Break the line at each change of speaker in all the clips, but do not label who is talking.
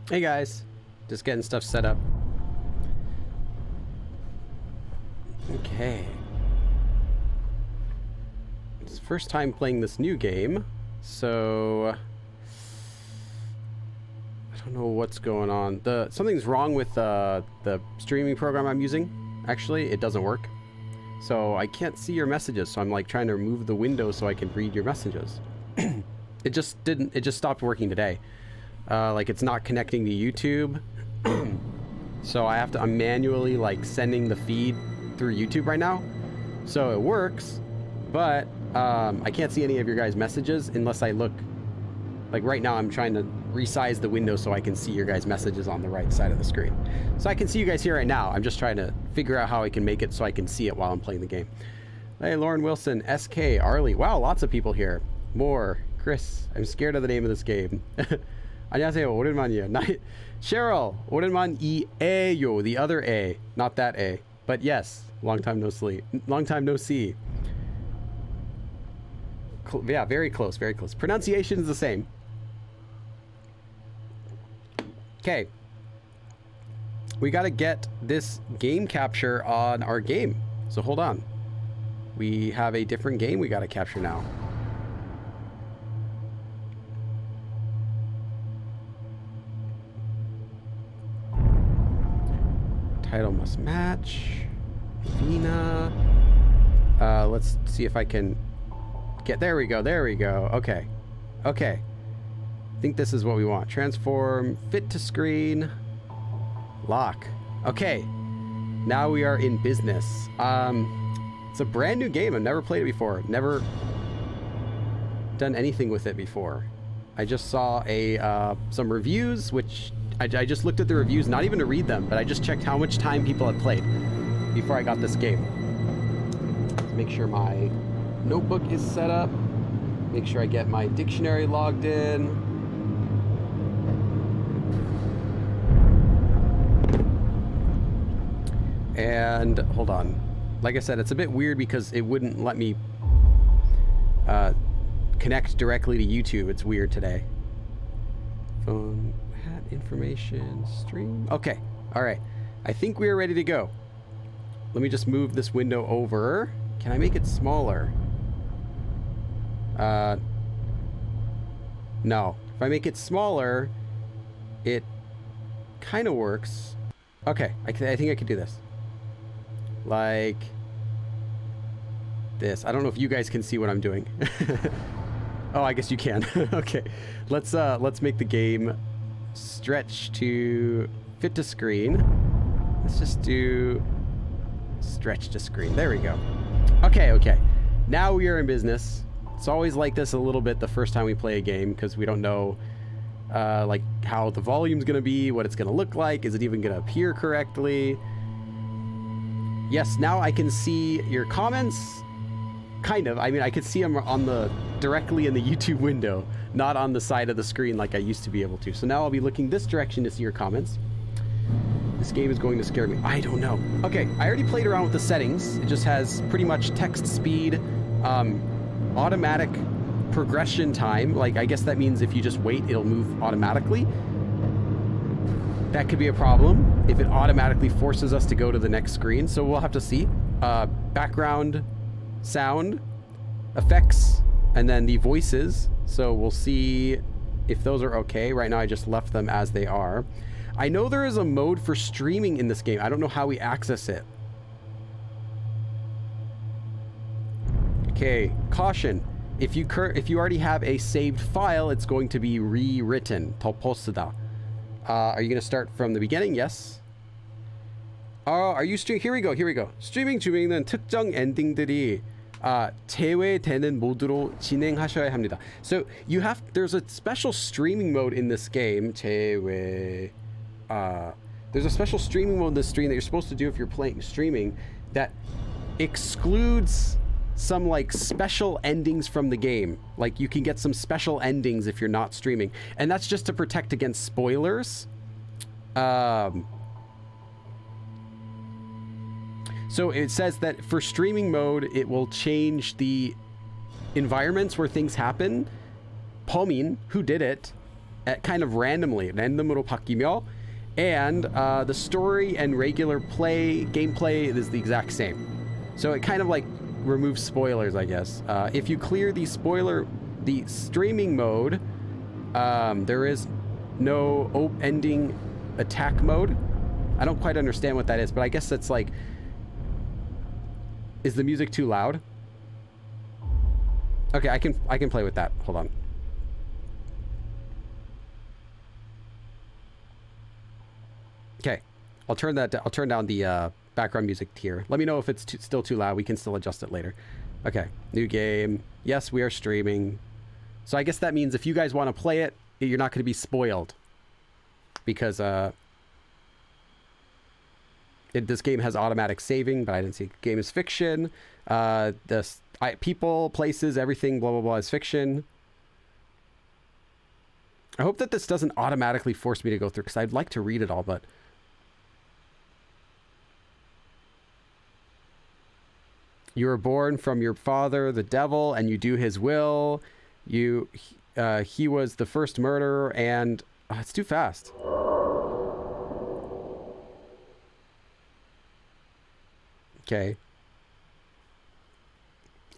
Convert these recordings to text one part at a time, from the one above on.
Hey guys, just getting stuff set up. Okay. It's the first time playing this new game, so I don't know what's going on. Something's wrong with the streaming program I'm using. Actually, it doesn't work. So I can't see your messages, so I'm like trying to remove the window so I can read your messages. It just stopped working today. Like it's not connecting to YouTube. So I'm manually like sending the feed through YouTube right now. So it works, but I can't see any of your guys' messages unless I look. Like right now I'm trying to resize the window so I can see your guys' messages on the right side of the screen. So I can see you guys here right now. I'm just trying to figure out how I can make it so I can see it while I'm playing the game. Hey, Lauren Wilson, SK, Arlie. Wow, lots of people here. More. Chris, I'm scared of the name of this game. 안녕하세요. 오랜만이에요. Cheryl, 오랜만이에요. The other A, not that A. But yes, long time no see. Yeah, very close, very close. Pronunciation is the same. Okay. We got to get this game capture on our game. So hold on. We have a different game we got to capture now. Title must match. Novena. Let's see if I can get... There we go. There we go. Okay. Okay. I think this is what we want. Transform. Fit to screen. Lock. Okay. Now we are in business. It's a brand new game. I've never played it before. Never done anything with it before. I just saw some reviews, which... I just looked at the reviews, not even to read them, but I just checked how much time people had played before I got this game. Let's make sure my notebook is set up. Make sure I get my dictionary logged in. And hold on. Like I said, it's a bit weird because it wouldn't let me connect directly to YouTube. It's weird today. Phone... information stream. Okay, all right, I think we are ready to go. Let me just move this window over. Can I make it smaller? No. If I make it smaller, it kind of works. Okay, I think I could do this like this. I don't know if you guys can see what I'm doing. Oh, I guess you can. Okay, let's make the game stretch to fit to screen. Let's just do stretch to screen. There we go. Okay, okay. Now we are in business. It's always like this a little bit the first time we play a game because we don't know like how the volume's gonna be, what it's gonna look like, is it even gonna appear correctly? Yes, now I can see your comments. Kind of. I mean, I could see them directly in the YouTube window, not on the side of the screen like I used to be able to. So now I'll be looking this direction to see your comments. This game is going to scare me. I don't know. Okay, I already played around with the settings. It just has pretty much text speed, automatic progression time. Like, I guess that means if you just wait, it'll move automatically. That could be a problem if it automatically forces us to go to the next screen. So we'll have to see. Background sound, effects, and then the voices. So we'll see if those are okay. Right now I just left them as they are. I know there is a mode for streaming in this game. I don't know how we access it. Okay, caution. If you already have a saved file, it's going to be rewritten. 덮어쓰다. Are you going to start from the beginning? Yes. Are you streaming? Here we go. Here we go. 스트리밍 중에는 특정 엔딩들이 제외되는 모드로 진행하셔야 합니다. So there's a special streaming mode in this game. 제외. There's a special streaming mode in this stream that you're supposed to do if you're streaming that excludes some like special endings from the game. Like you can get some special endings if you're not streaming, and that's just to protect against spoilers. So it says that for streaming mode, it will change the environments where things happen. Pomin, who did it, kind of randomly. 랜덤으로 바뀌며, and the story and regular gameplay is the exact same. So it kind of like removes spoilers, I guess. If you clear the streaming mode, there is no ending attack mode. I don't quite understand what that is, but I guess that's like, is the music too loud? Okay, I can play with that. Hold on. Okay, I'll turn down the background music here. Let me know if it's still too loud. We can still adjust it later. Okay, new game. Yes, we are streaming. So I guess that means if you guys want to play it, you're not going to be spoiled. Because this game has automatic saving, but I didn't see. Game is fiction. People, places, everything, blah, blah, blah is fiction. I hope that this doesn't automatically force me to go through, because I'd like to read it all, but... You were born from your father, the devil, and you do his will. He was the first murderer, and... Oh, it's too fast. Okay.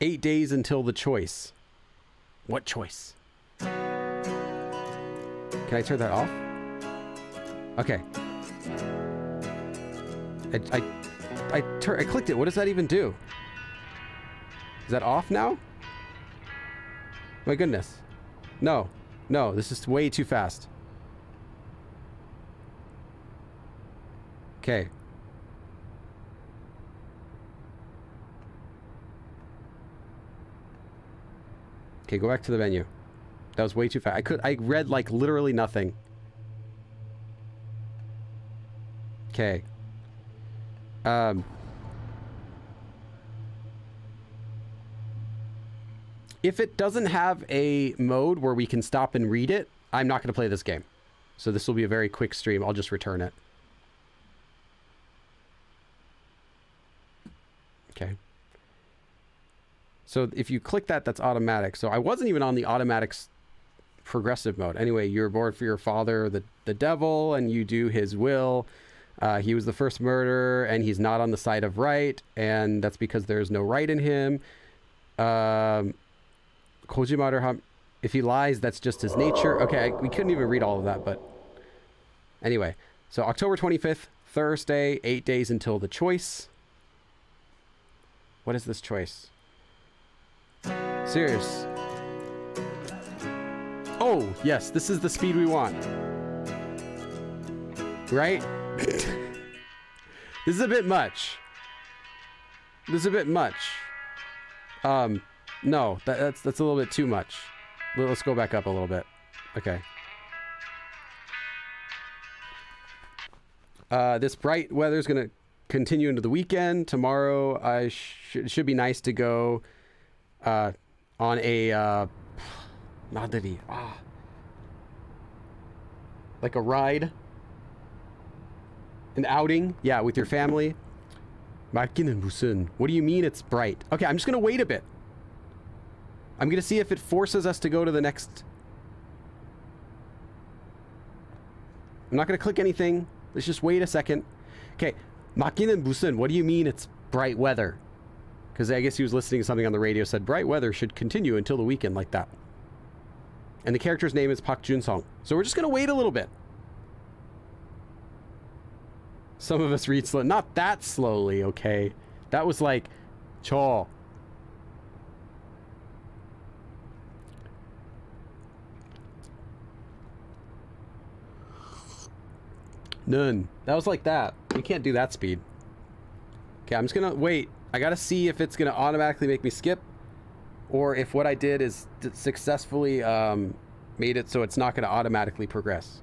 8 days until the choice. What choice? Can I turn that off? Okay. I clicked it. What does that even do? Is that off now? My goodness. No. No, this is way too fast. Okay. Okay, go back to the menu. That was way too fast. I read like literally nothing. Okay. If it doesn't have a mode where we can stop and read it, I'm not going to play this game. So this will be a very quick stream. I'll just return it. Okay. So if you click that, that's automatic. So I wasn't even on the automatic progressive mode. Anyway, you're born for your father, the devil, and you do his will. He was the first murderer, and he's not on the side of right, and that's because there's no right in him. Kojimaru, if he lies, that's just his nature. Okay, we couldn't even read all of that, but anyway. So October 25th, Thursday, 8 days until the choice. What is this choice? Serious. Oh, yes, this is the speed we want. Right? This is a bit much. This is a bit much. No, that's a little bit too much. Let's go back up a little bit. Okay. This bright weather is going to continue into the weekend. Tomorrow, it should be nice to go on a like a ride, an outing, yeah, with your family. What do you mean it's bright? Okay, I'm just gonna wait a bit. I'm gonna see if it forces us to go to the next. I'm not gonna click anything. Let's just wait a second. Okay, 막히는 무슨? What do you mean it's bright weather? Because I guess he was listening to something on the radio said bright weather should continue until the weekend, like that. And the character's name is Park Jun-sung. So we're just gonna wait a little bit. Some of us read slow. Not that slowly, okay? That was like 저. None. That was like that. You can't do that speed. Okay, I'm just gonna wait. I gotta see if it's gonna automatically make me skip, or if what I did is successfully made it so it's not gonna automatically progress.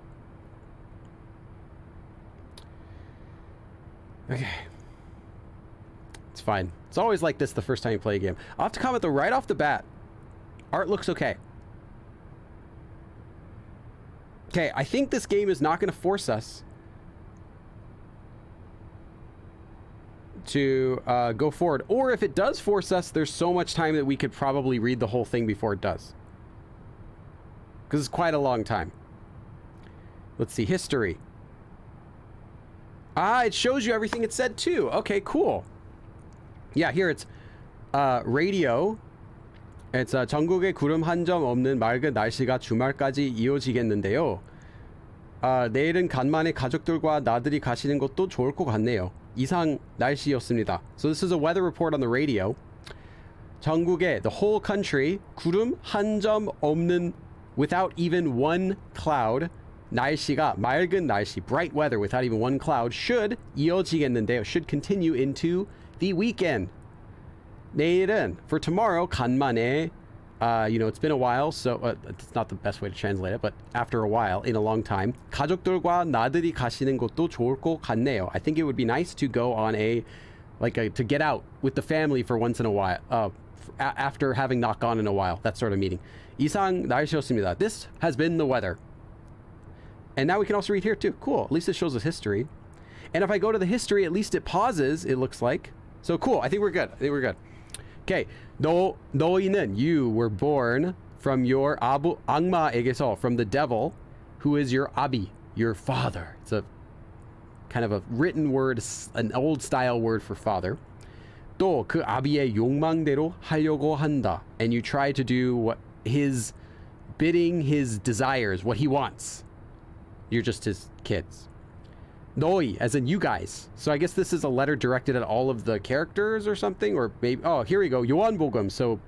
Okay. It's fine. It's always like this the first time you play a game. I'll have to comment though, right off the bat, art looks okay. Okay, I think this game is not gonna force us to go forward, or if it does force us, there's so much time that we could probably read the whole thing before it does, because it's quite a long time. Let's see, history. Ah, it shows you everything it said too. Okay, cool. Yeah, here it's radio. It's 전국에 구름 한 점 없는 맑은 날씨가 주말까지 이어지겠는데요. 내일은 간만에 가족들과 나들이 가시는 것도 좋을 것 같네요. 이상 날씨였습니다. So this is a weather report on the radio. 전국에, the whole country, 구름 한 점 없는, without even one cloud, 날씨가 맑은 날씨, bright weather without even one cloud, should 이어지겠는데요. Should continue into the weekend. 내일은, for tomorrow, 간만에, it's been a while, so it's not the best way to translate it, but after a while, in a long time, 가족들과 나들이 가시는 것도 좋을 것 같네요. I think it would be nice to go on to get out with the family for once in a while, after having not gone in a while, that sort of meeting. 이상 날씨였습니다. This has been the weather. And now we can also read here too. Cool. At least it shows us history. And if I go to the history, at least it pauses, it looks like. So cool. I think we're good. Okay. 너희는, you were born from your 악마에게서, from the devil, who is your abi, your father. It's a kind of a written word, an old style word for father. 또 그 아비의 욕망대로 하려고 한다. And you try to do what his bidding, his desires, what he wants. You're just his kids. 너희, as in you guys. So I guess this is a letter directed at all of the characters or something, or maybe, oh, here we go. 요한복음. So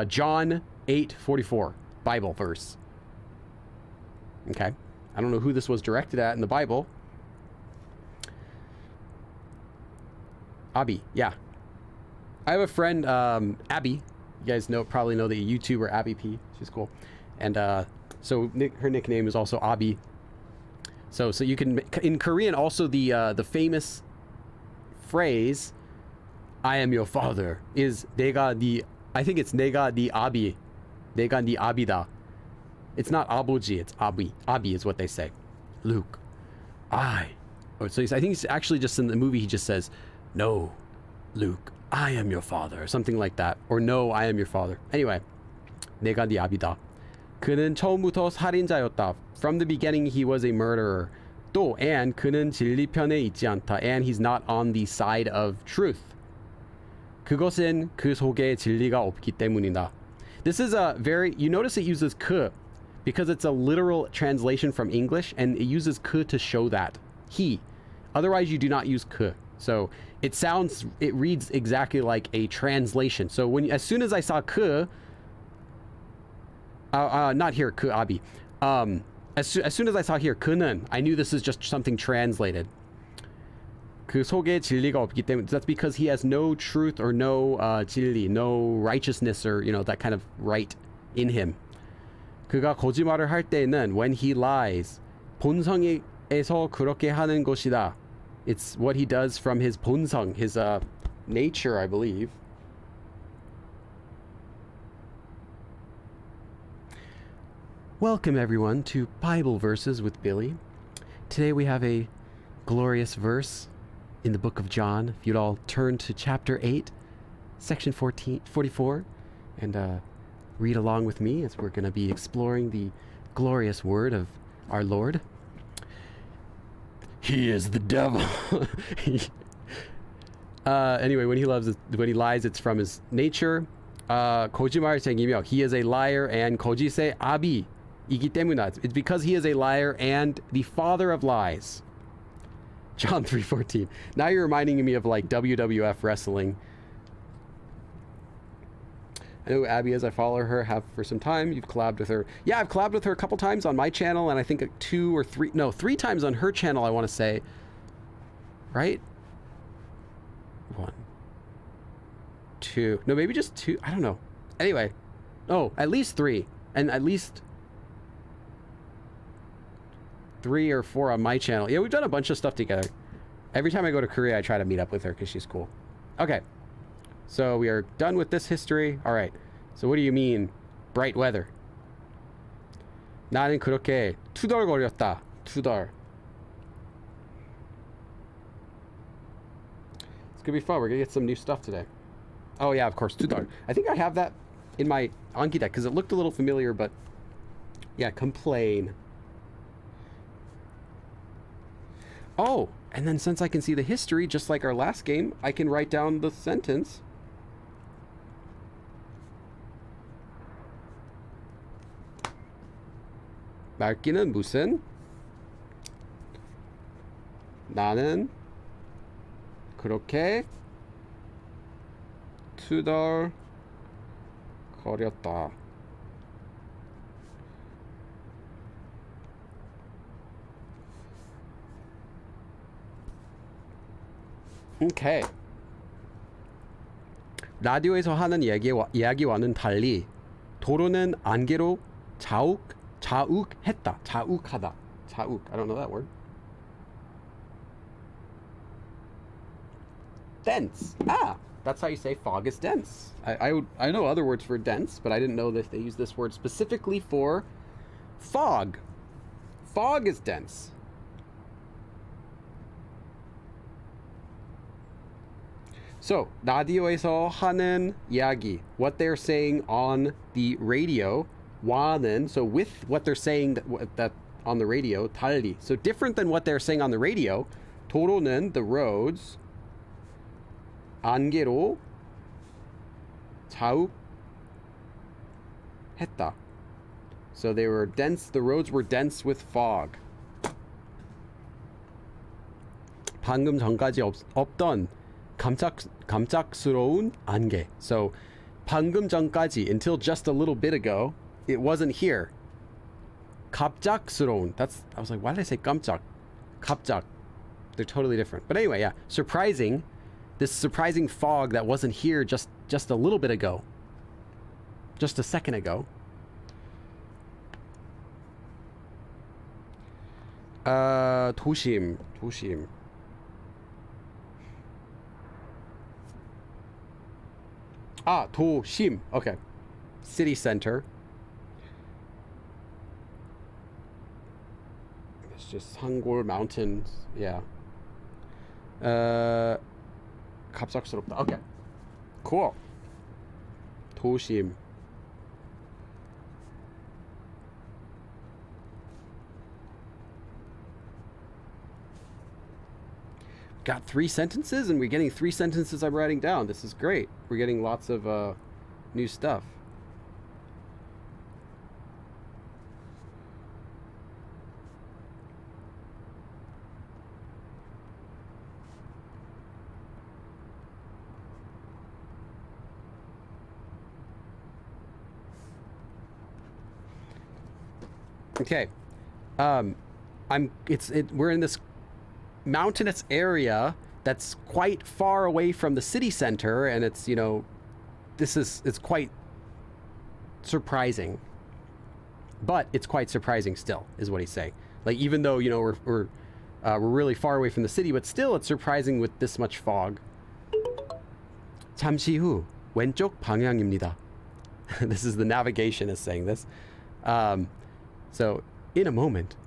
John 8:44, Bible verse. Okay. I don't know who this was directed at in the Bible. Abby, yeah. I have a friend, Abby. You guys probably know the YouTuber Abby P. She's cool. And so her nickname is also Abby. So you can, in Korean, also the famous phrase, I am your father, is I think it's 내가 네 아비. 내가 네 아비다. It's not 아버지, it's 아비. 아비 is what they say. Luke, so I think it's actually just in the movie he just says, no, Luke, I am your father, or something like that. Or no, I am your father. Anyway, 내가 네 아비다. 그는 처음부터 살인자였다. From the beginning, he was a murderer. 또, and 그는 진리 편에 있지 않다. And he's not on the side of truth. 그것은 그 속에 진리가 없기 때문이다. This is a very, you notice it uses 그, because it's a literal translation from English, and it uses 그 to show that. He. Otherwise, you do not use 그. So it reads exactly like a translation. So as soon as I saw 그, not here, 그 아비. As soon as I saw here, 그는, I knew this is just something translated. 그 속에 진리가 없기 때문에, that's because he has no truth or no 진리, no righteousness or, that kind of right in him. 그가 거짓말을 할 때는, when he lies, 본성에서 그렇게 하는 것이다. It's what he does from his 본성, his nature, I believe. Welcome everyone to Bible Verses with Billy. Today we have a glorious verse in the book of John. If you'd all turn to chapter 8, section 44, and read along with me as we're going to be exploring the glorious word of our Lord. He is the devil. Anyway, when he lies, it's from his nature. 거짓말쟁이며, he is a liar and 거짓의 아비. It's because he is a liar and the father of lies. John 3:14. Now you're reminding me of like WWF wrestling. I know who Abby is. I follow her, have for some time. You've collabed with her. Yeah, I've collabed with her a couple times on my channel, and I think 3 times on her channel, I want to say. Right? 1, 2. No, maybe just 2. I don't know. Anyway. Oh, at least 3. And at least 3 or 4 on my channel. Yeah, we've done a bunch of stuff together. Every time I go to Korea, I try to meet up with her because she's cool. Okay. So we are done with this history. All right. So what do you mean, bright weather? 나는 그렇게 투덜거렸다. 투덜. It's gonna be fun. We're gonna get some new stuff today. Oh yeah, of course, 투덜. I think I have that in my Anki deck because it looked a little familiar, but yeah, complain. Oh, and then since I can see the history, just like our last game, I can write down the sentence. 말기는 무슨? 나는 그렇게 투덜거렸다. 오케이. 라디오에서 하는 이야기와는 달리 도로는 안개로 자욱했다. 자욱하다. 자욱. I don't know that word. Dense. Ah, that's how you say fog is dense. I know other words for dense, but I didn't know that they use this word specifically for fog. Fog is dense. So, 라디오에서 하는 이야기, what they're saying on the radio, 와는, so with what they're saying that on the radio, 달리. So different than what they're saying on the radio, 도로는, the roads, 안개로 자욱했다. So they were dense, the roads were dense with fog. 방금 전까지 없던 감짝스러운 안개. So 방금 전까지, until just a little bit ago, it wasn't here. 갑작스러운. I was like, why did I say 깜짝? 갑작. They're totally different. But anyway, yeah, surprising. This surprising fog that wasn't here just a little bit ago. Just a second ago. 도심. Ah, 도심. Okay. City center. It's just Hangul Mountains. Yeah. 갑작스럽다. Okay. Cool. 도심. Got 3 sentences, and we're getting 3 sentences I'm writing down. This is great. We're getting lots of new stuff. Okay. We're in this mountainous area that's quite far away from the city center, and it's, you know, it's quite surprising. But it's quite surprising still, is what he's saying. Like, even though, you know, we're really far away from the city, but still it's surprising with this much fog. 잠시 후 왼쪽 방향입니다. This is the navigation is saying this. So in a moment,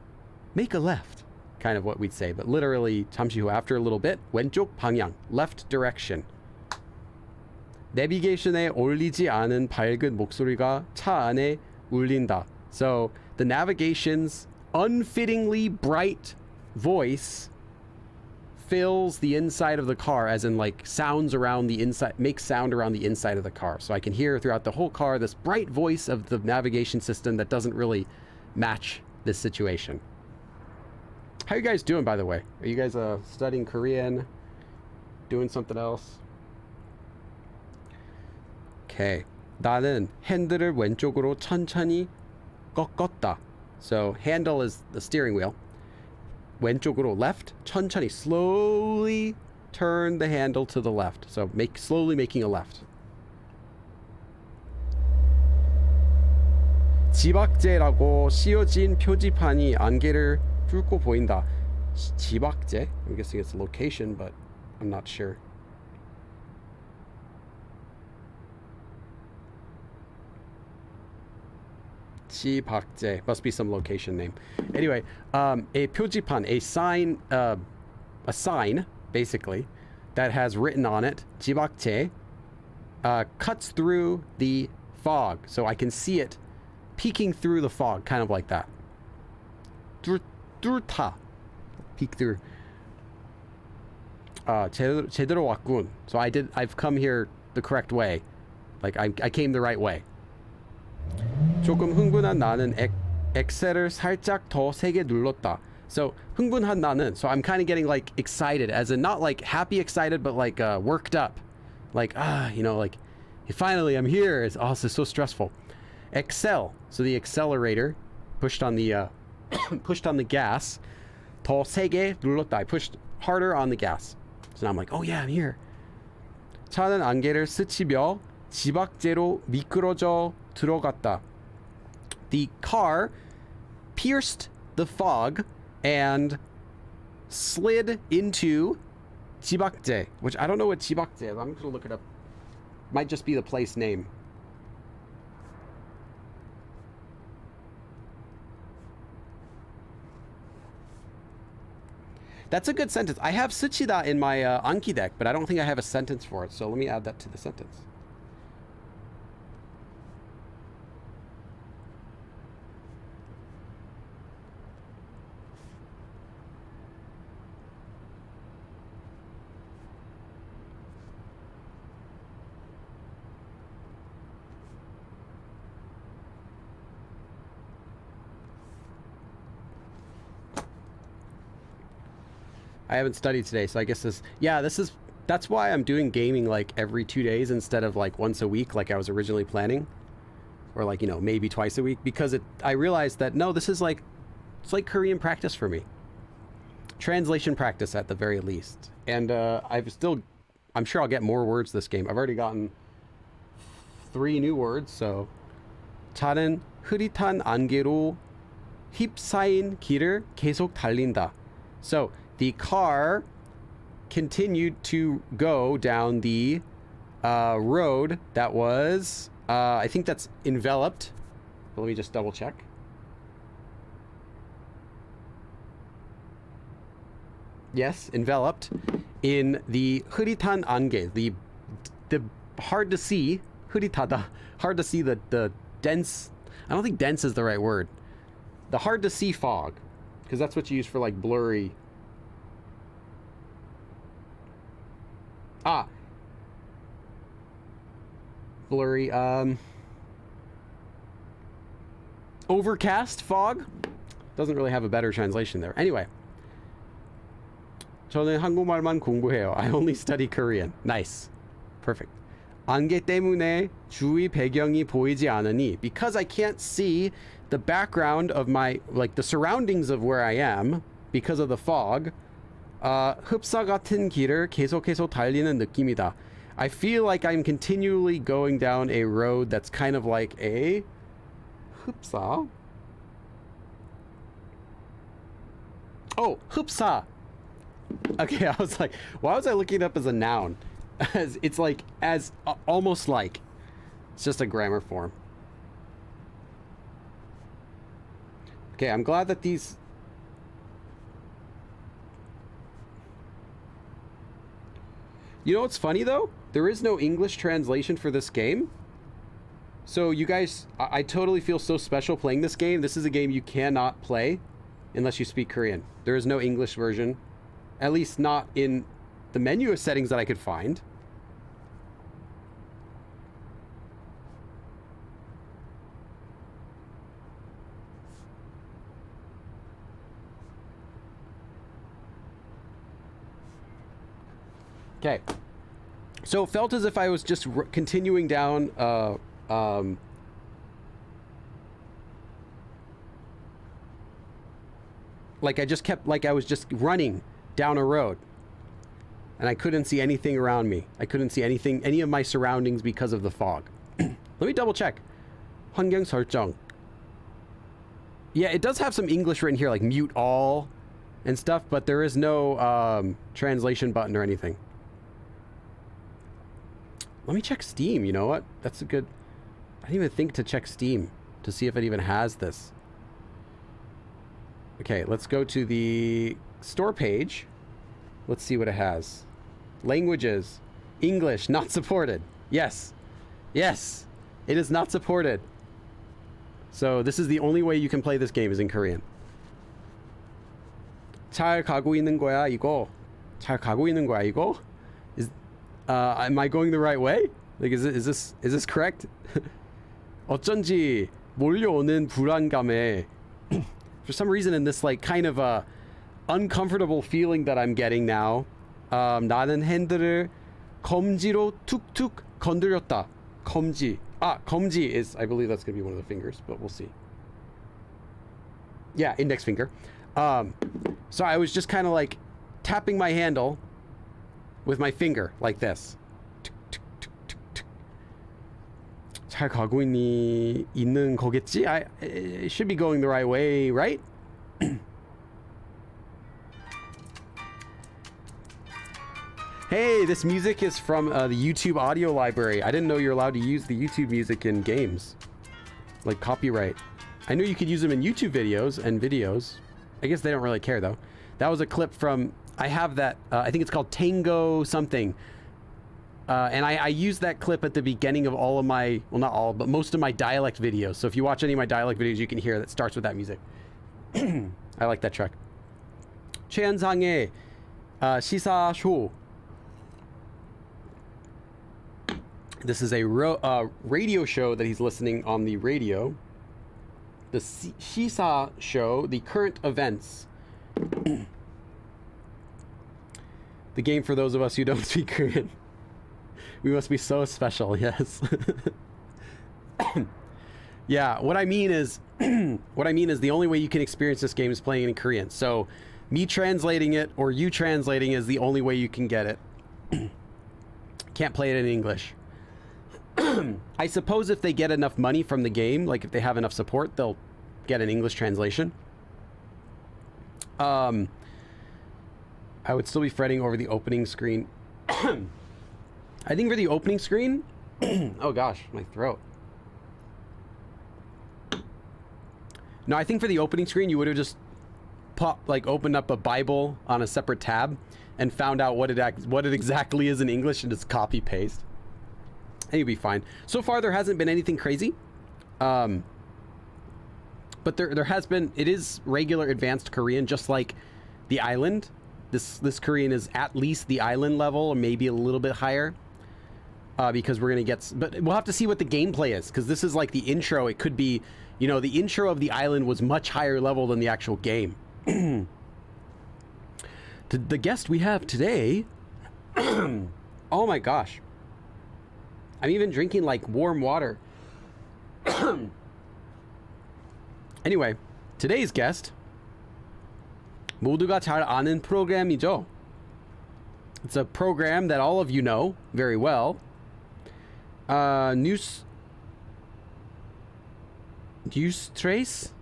make a left. Kind of what we'd say, but literally 잠시 후, after a little bit, 왼쪽 방향, left direction. 내비게이션에 어울리지 않은 밝은 목소리가 차 안에 울린다. So the navigation's unfittingly bright voice fills the inside of the car, as in like sounds around the inside, makes sound around the inside of the car. So I can hear throughout the whole car this bright voice of the navigation system that doesn't really match this situation. How are you guys doing, by the way? Are you guys studying Korean? Doing something else? Okay. 나는 핸들을 왼쪽으로 천천히 꺾었다. So handle is the steering wheel. 왼쪽으로, left, 천천히, slowly turn the handle to the left. So slowly making a left. 지박제라고 씌워진 표지판이 안개를 뚫고 보인다. 지박제? I'm guessing it's a location, but I'm not sure. 지박제 must be some location name. Anyway, a 표지판, a sign, basically, that has written on it 지박제, cuts through the fog, so I can see it peeking through the fog, kind of like that. 뚫다, peek through. 제대로 왔군. So I've come here the correct way. Like I came the right way. 조금 흥분한 나는 엑셀을 살짝 더 세게 눌렀다. So 흥분한 나는, so I'm kind of getting like excited, as in not like happy excited, but like worked up. Like, you know, like finally I'm here. It's also so stressful. Excel, so the accelerator pushed on the pushed on the gas. 더 세게 눌렀다. I pushed harder on the gas. So now I'm like, oh yeah, I'm here. 차는 안개를 스치며 지박재로 미끄러져 들어갔다. The car pierced the fog and slid into 지박재, which I don't know what 지박재 is. I'm just gonna look it up. Might just be the place name. That's a good sentence. I have 스치다 in my Anki deck, but I don't think I have a sentence for it. So let me add that to the sentence. I haven't studied today, so I guess that's why I'm doing gaming like every 2 days instead of like once a week like I was originally planning, or like, you know, maybe twice a week, because I realized that no, this is like, it's like Korean practice for me, translation practice at the very least. And I'm sure I'll get more words this game. I've already gotten 3 new words. So 차는 흐릿한 안개로 휩싸인 길을 계속 달린다. So the car continued to go down the road that was, I think that's enveloped. Let me just double check. Yes, enveloped in the 흐릿한 안개, the hard to see, 흐릿하다, hard to see the dense, I don't think dense is the right word. The hard to see fog, because that's what you use for like blurry. Blurry, overcast fog? Doesn't really have a better translation there. Anyway. 저는 한국말만 공부해요. I only study Korean. Nice. Perfect. 안개 때문에 주위 배경이 보이지 않으니, because I can't see the background of my, like the surroundings of where I am, because of the fog, 흡사 같은 길을 계속해서 달리는 느낌이다. I feel like I'm continually going down a road that's kind of like a 흡사. Oh, 흡사. Okay, I was like, why was I looking it up as a noun? It's like, almost like. It's just a grammar form. Okay, I'm glad that these... You know what's funny though? There is no English translation for this game. So you guys, I totally feel so special playing this game. This is a game you cannot play unless you speak Korean. There is no English version. At least not in the menu settings that I could find. Okay. So it felt as if I was just continuing down like I was just running down a road, and I couldn't see anything around me. I couldn't see any of my surroundings because of the fog. Let me double check. 환경 설정. Yeah, it does have some English written here, like mute all and stuff, but there is no translation button or anything. Let me check Steam. You know what? That's a good... I didn't even think to check Steam to see if it even has this. Okay, let's go to the store page. Let's see what it has. Languages. English, not supported. Yes. Yes. It is not supported. So this is the only way you can play this game is in Korean. 잘 가고 있는 거야, 이거. 잘 가고 있는 거야 이거? Am I going the right way? Like is this correct? 어쩐지 몰려오는 불안감에 for some reason in this like kind of a uncomfortable feeling that I'm getting now. 나는 핸들을 검지로 툭툭 건드렸다. 검지. 검지 is, I believe that's gonna be one of the fingers, but we'll see. Yeah, index finger. So I was just kind of like tapping my handle with my finger like this. 잘 가고 있는 거겠지? It should be going the right way, right? Hey, this music is from the YouTube audio library. I didn't know you're allowed to use the YouTube music in games. Like copyright. I knew you could use them in YouTube videos and videos. I guess they don't really care though. That was a clip from, I have that, I think it's called Tango something. And I use that clip at the beginning of all of my, well not all, but most of my dialect videos. So if you watch any of my dialect videos, you can hear that starts with that music. I like that track. 최현상의 시사쇼. This is a radio show that he's listening on the radio. The Shisa show, the current events. The game for those of us who don't speak Korean. We must be so special, yes. Yeah, what I mean is the only way you can experience this game is playing it in Korean. So me translating it or you translating is the only way you can get it. Can't play it in English. I suppose if they get enough money from the game, like if they have enough support, they'll get an English translation. I would still be fretting over the opening screen. I think for the opening screen, oh gosh, my throat. No, I think for the opening screen, you would have just opened up a Bible on a separate tab and found out what it exactly is in English and just copy paste. And you'll be fine. So far, there hasn't been anything crazy. But there has been, it is regular advanced Korean, just like the island. This Korean is at least the island level, or maybe a little bit higher. Because we're going to get, but we'll have to see what the gameplay is, because this is like the intro. It could be, you know, the intro of the island was much higher level than the actual game. The guest we have today, oh my gosh. I'm even drinking like warm water. Anyway, today's guest, 모두가 잘 아는 프로그램이죠. It's a program that all of you know very well. News Trace,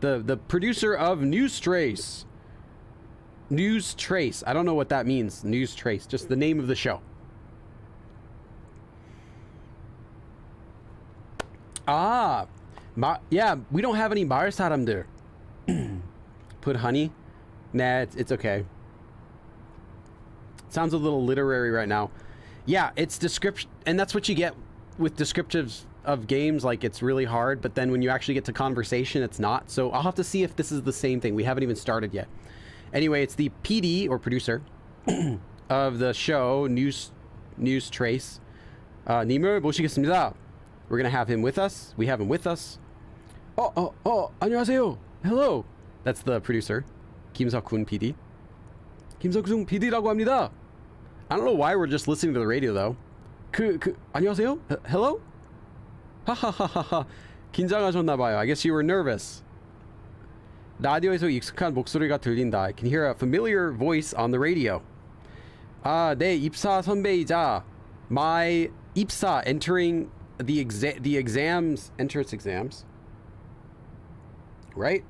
the producer of News Trace. News Trace. I don't know what that means. News Trace, just the name of the show. Yeah, we don't have any 마을 사람들. Put honey? Nah, it's okay. Sounds a little literary right now. Yeah, it's description, and that's what you get with descriptives of games. Like, it's really hard, but then when you actually get to conversation, it's not. So I'll have to see if this is the same thing. We haven't even started yet. Anyway, it's the PD, or producer, of the show, News Trace. 님을 모시겠습니다. We're going to have him with us. We have him with us. 안녕하세요. Hello. That's the producer, 김석훈 PD. 김석훈 PD라고 합니다. I don't know why we're just listening to the radio though. 안녕하세요? Hello? 하하하하하. 긴장하셨나봐요. I guess you were nervous. 라디오에서 익숙한 목소리가 들린다. I can hear a familiar voice on the radio. 내 입사 선배이자 my 입사 entering the exams, entrance exams. Right?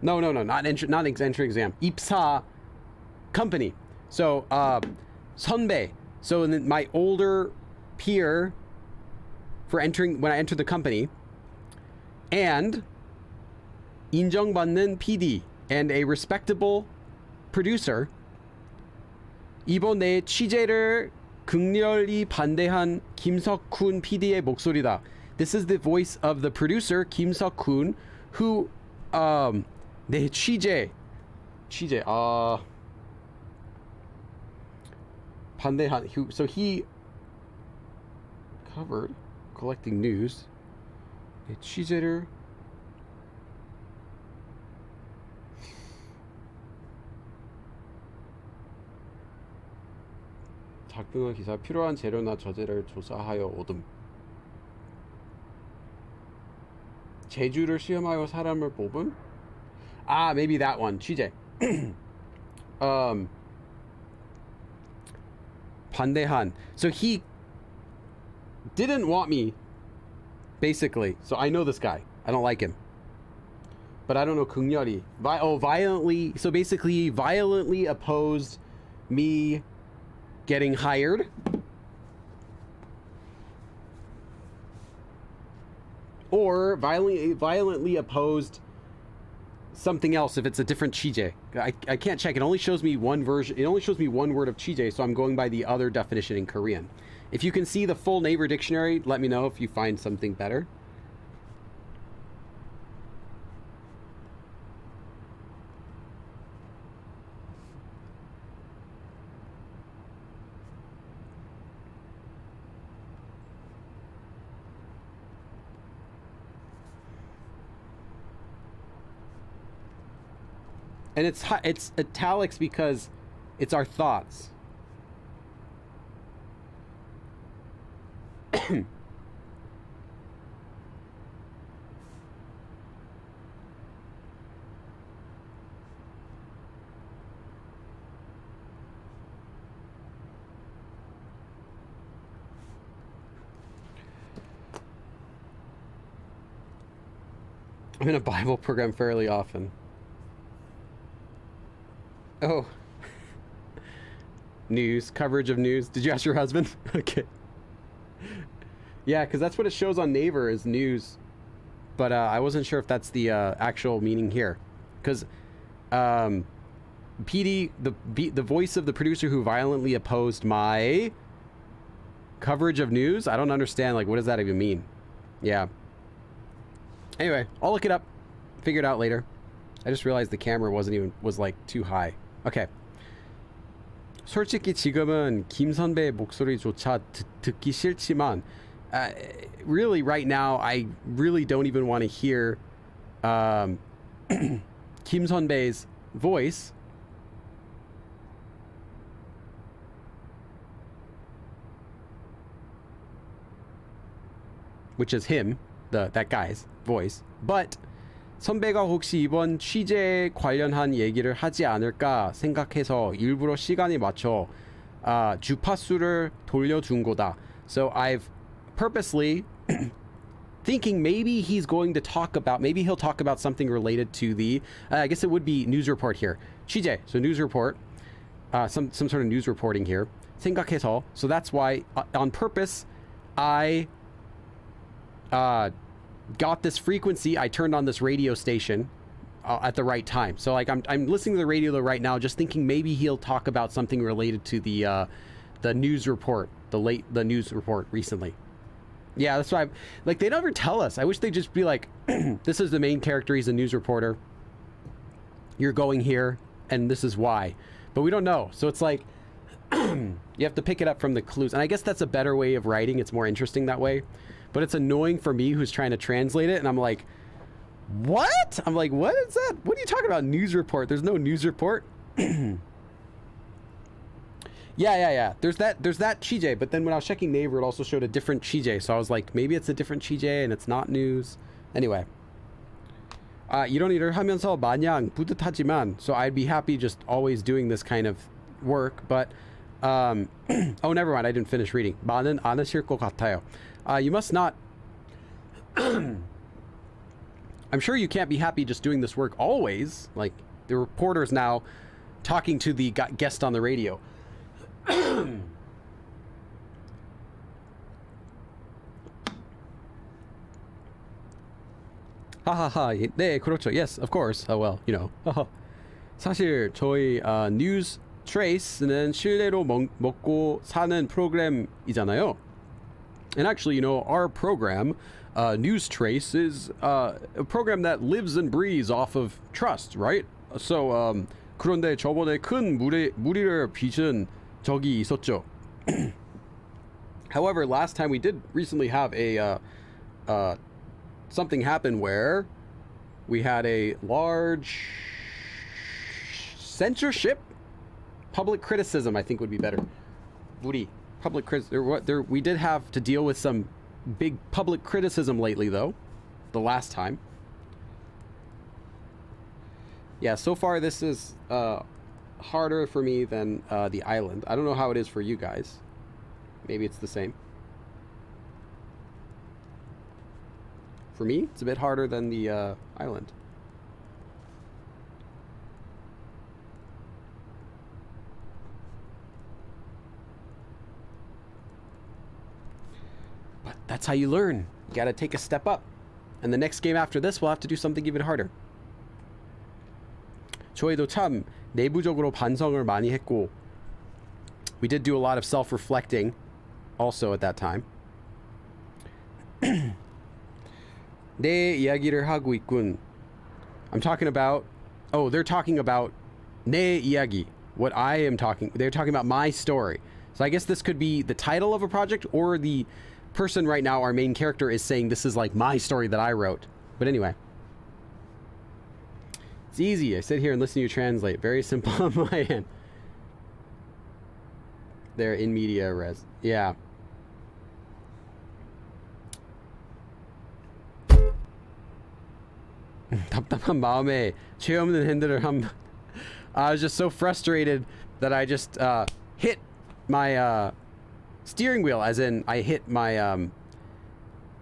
No, not entry exam. 입사 company. So 선배. So my older peer for entering when I entered the company, and 인정받는 PD and a respectable producer. 이번 내 취재를 극렬히 반대한 김석훈 PD의 목소리다. This is the voice of the producer Kim Seok-hoon, who 내 취재 취재. 반대한. So he covered collecting news. 취재를 작성한 기사 필요한 재료나 저재를 조사하여 오듬. 재주를 시험하여 사람을 뽑음? Maybe that one. 취재. 반대한. So he didn't want me, basically. So I know this guy. I don't like him. But I don't know 극렬히. Violently. So basically, he violently opposed me getting hired. Or violently opposed something else if it's a different 취재. I can't check. It only shows me one version. It only shows me one word of 취재, so I'm going by the other definition in Korean. If you can see the full Naver dictionary, let me know if you find something better. And it's italics because it's our thoughts. I'm in a Bible program fairly often. Oh. News. Coverage of news. Did you ask your husband? Okay. Yeah, because that's what it shows on Naver is news. But I wasn't sure if that's the actual meaning here. Because PD, the voice of the producer who violently opposed my coverage of news, I don't understand, like, what does that even mean? Yeah. Anyway, I'll look it up. Figure it out later. I just realized the camera was like too high. Okay. 솔직히 지금은 김 선배의 목소리조차 듣기 싫지만 really right now I really don't even want to hear Kim 선배's voice. Which is him, that guy's voice. But 선배가 혹시 이번 취재 관련한 얘기를 하지 않을까 생각해서 일부러 시간에 맞춰 주파수를 돌려준 거다. So I've purposely thinking maybe he's going to talk about, maybe he'll talk about something related to the, I guess it would be news report here. 취재, so news report, some sort of news reporting here. 생각해서, so that's why on purpose I got this frequency. I turned on this radio station at the right time. So like I'm listening to the radio right now, just thinking maybe he'll talk about something related to the news report, the news report recently. Yeah, that's why like they never tell us. I wish they'd just be like, this is the main character. He's a news reporter. You're going here, and this is why. But we don't know. So it's like you have to pick it up from the clues. And I guess that's a better way of writing. It's more interesting that way. But it's annoying for me who's trying to translate it, and I'm like, what? I'm like, what is that? What are you talking about? News report? There's no news report. Yeah. There's that 취재, but then when I was checking Naver, it also showed a different 취재. So I was like, maybe it's a different 취재 and it's not news. Anyway. 이런 일을 하면서 마냥 뿌듯하지만, so I'd be happy just always doing this kind of work, but oh, never mind, I didn't finish reading. 많은 안 하실 것 같아요. You must not. I'm sure you can't be happy just doing this work always. Like the reporter's now talking to the guest on the radio. 하하하. 네, 그렇죠. Yes, of course. Oh well, you know. 사실 저희 뉴스 트레이스는 실내로 먹고 사는 프로그램이잖아요. And actually, you know, our program, News Trace, is a program that lives and breathes off of trust, right? So, 그런데 저번에 큰 무리를 빚은 적이 있었죠. However, last time we did recently have a something happen where we had a large censorship, public criticism, I think would be better. 무리, public criticism. We did have to deal with some big public criticism lately, though. The last time. Yeah, so far this is harder for me than the island. I don't know how it is for you guys. Maybe it's the same. For me, it's a bit harder than the island. But that's how you learn. You gotta take a step up. And the next game after this, we'll have to do something even harder. 저희도 참 내부적으로 반성을 많이 했고, we did do a lot of self-reflecting also at that time. 내 이야기를 하고 있군. I'm talking about, oh, they're talking about 내 이야기. What I am talking, they're talking about my story. So I guess this could be the title of a project, or the person right now, our main character, is saying this is like my story that I wrote. But anyway. It's easy. I sit here and listen to you translate. Very simple on my end. They're in media res. Yeah. 답답한 마음에 죄 없는 핸들을 I was just so frustrated that I just hit my steering wheel, as in I hit my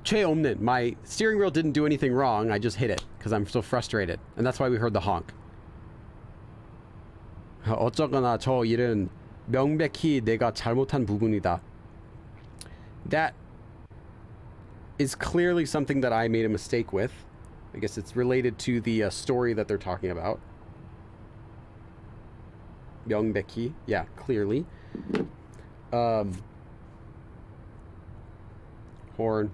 죄 없는. My steering wheel didn't do anything wrong. I just hit it because I'm so frustrated, and that's why we heard the honk. 어쩌거나 저 일은 명백히 내가 잘못한 부분이다. That is clearly something that I made a mistake with. I guess it's related to the story that they're talking about. 명백히, yeah, clearly. Horn.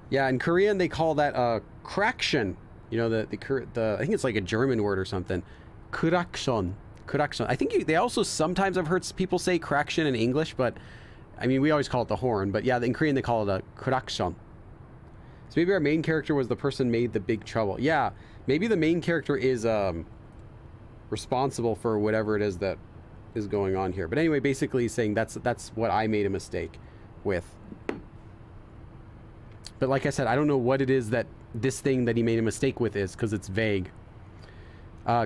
Yeah, in Korean they call that kraction. You know, the I think it's like a German word or something. Kraction. I think they also sometimes, I've heard people say kraction in English, but I mean, we always call it the horn. But yeah, in Korean they call it a kraction. So maybe our main character was the person made the big trouble. Yeah, maybe the main character is responsible for whatever it is that is going on here. But anyway, basically he's saying that's what I made a mistake with. But like I said, I don't know what it is that this thing that he made a mistake with is, because it's vague.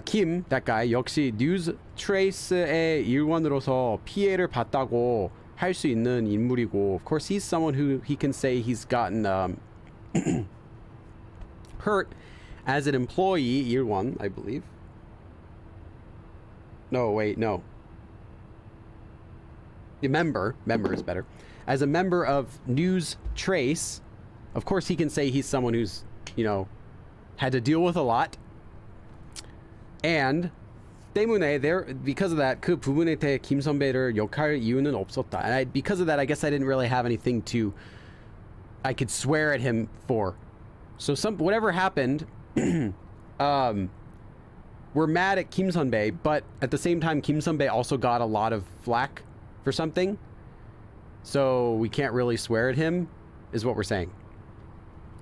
Kim, that guy, 역시 뉴스 트레이스의 일원으로서 피해를 봤다고 할 수 있는 인물이고, of course he's someone who he can say he's gotten hurt as an employee, 일원, I believe. No, wait, no. The member is better. As a member of News Trace, of course he can say he's someone who's, you know, had to deal with a lot. And 때문에 because of that, 그 부분에 대해 김 선배를 욕할 이유는 없었다. And because of that, I guess I didn't really have anything I could swear at him for. So whatever happened, we're mad at Kim Sunbae, but at the same time, Kim Sunbae also got a lot of flack for something. So we can't really swear at him, is what we're saying.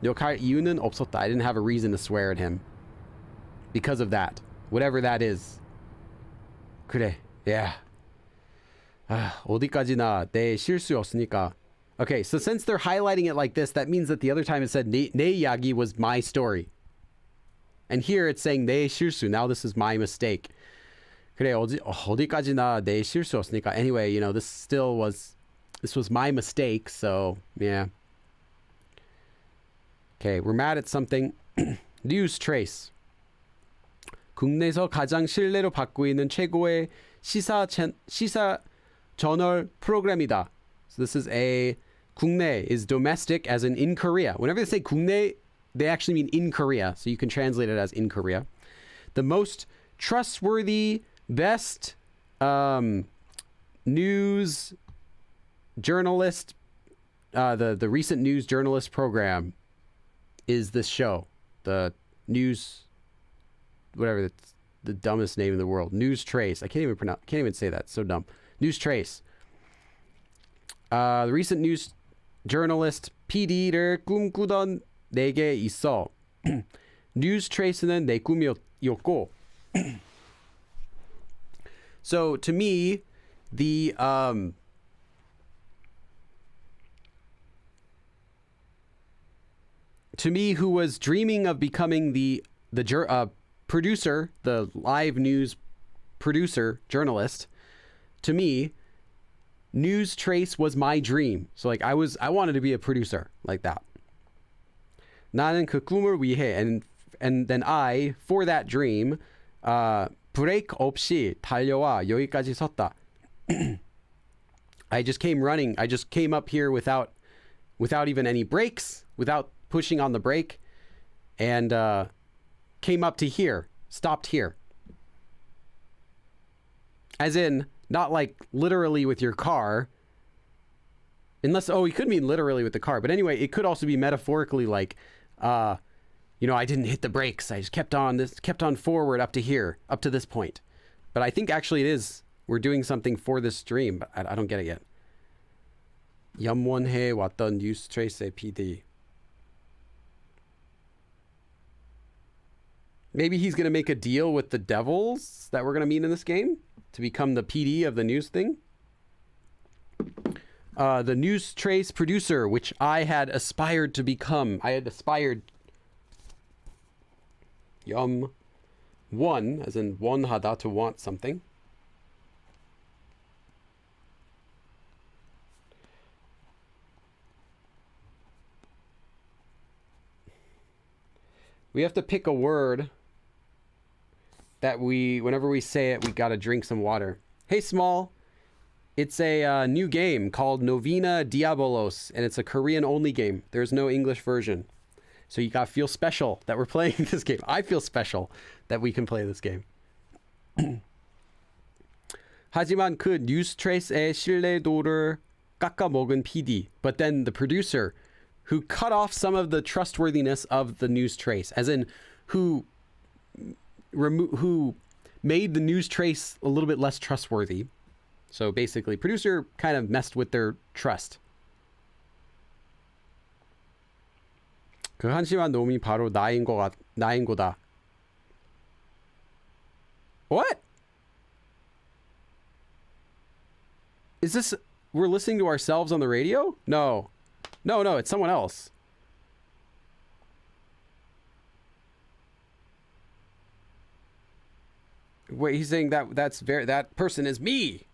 욕할 이유는 없었다. I didn't have a reason to swear at him because of that. Whatever that is. 그래, yeah. 어디까지나 내 실수였으니까. Okay, so since they're highlighting it like this, that means that the other time it said 내 이야기 was my story. And here it's saying 내 실수. Now this is my mistake. 그래, 어디까지나 내 실수였으니까. Anyway, you know, this was my mistake, so yeah. Okay, we're mad at something. News Trace. 국내에서 가장 신뢰를 받고 있는 최고의 시사 저널 프로그램이다. So this is 국내 is domestic, as in Korea. Whenever they say 국내, they actually mean in Korea. So you can translate it as in Korea. The most trustworthy, best news journalist, the recent news journalist program is this show. The news, whatever, the dumbest name in the world. News Trace. I can't even say that. It's so dumb. News Trace. The recent news journalist PD를 꿈꾸던 내게 있어. News Trace는 내 꿈이었고. So to me, the to me, who was dreaming of becoming the producer, the live news producer, journalist, to me, News Trace was my dream. So like I wanted to be a producer like that. 나는 그 꿈을 위해, and then I, for that dream, 브레이크 없이 달려와 여기까지 섰다. I just came running. I just came up here without even any brakes, without pushing on the brake, and came up to here, stopped here. As in, not like literally with your car, unless, it could mean literally with the car, but anyway, it could also be metaphorically like, I didn't hit the brakes. I just kept on forward up to here, up to this point. But I think actually it is, we're doing something for this stream, but I don't get it yet. 염원해 왔던 뉴스 트레이스의 PD. Maybe he's going to make a deal with the devils that we're going to meet in this game to become the PD of the news thing. The News Trace producer, which I had aspired to become. I had aspired... one, as in 원하다, to want something. We have to pick a word that whenever we say it, we gotta drink some water. Hey, Small. It's a new game called Novena Diabolos, and it's a Korean-only game. There's no English version. So you gotta feel special that we're playing this game. I feel special that we can play this game. 하지만 그 뉴스트레이스의 신뢰도를 깎아먹은 PD. But then the producer, who cut off some of the trustworthiness of the news trace, as in who made the news trace a little bit less trustworthy. So basically, producer kind of messed with their trust. 그 한심한 놈이 바로 나인 거다. What? Is this... We're listening to ourselves on the radio? No. No, it's someone else. Wait, he's saying that person is me.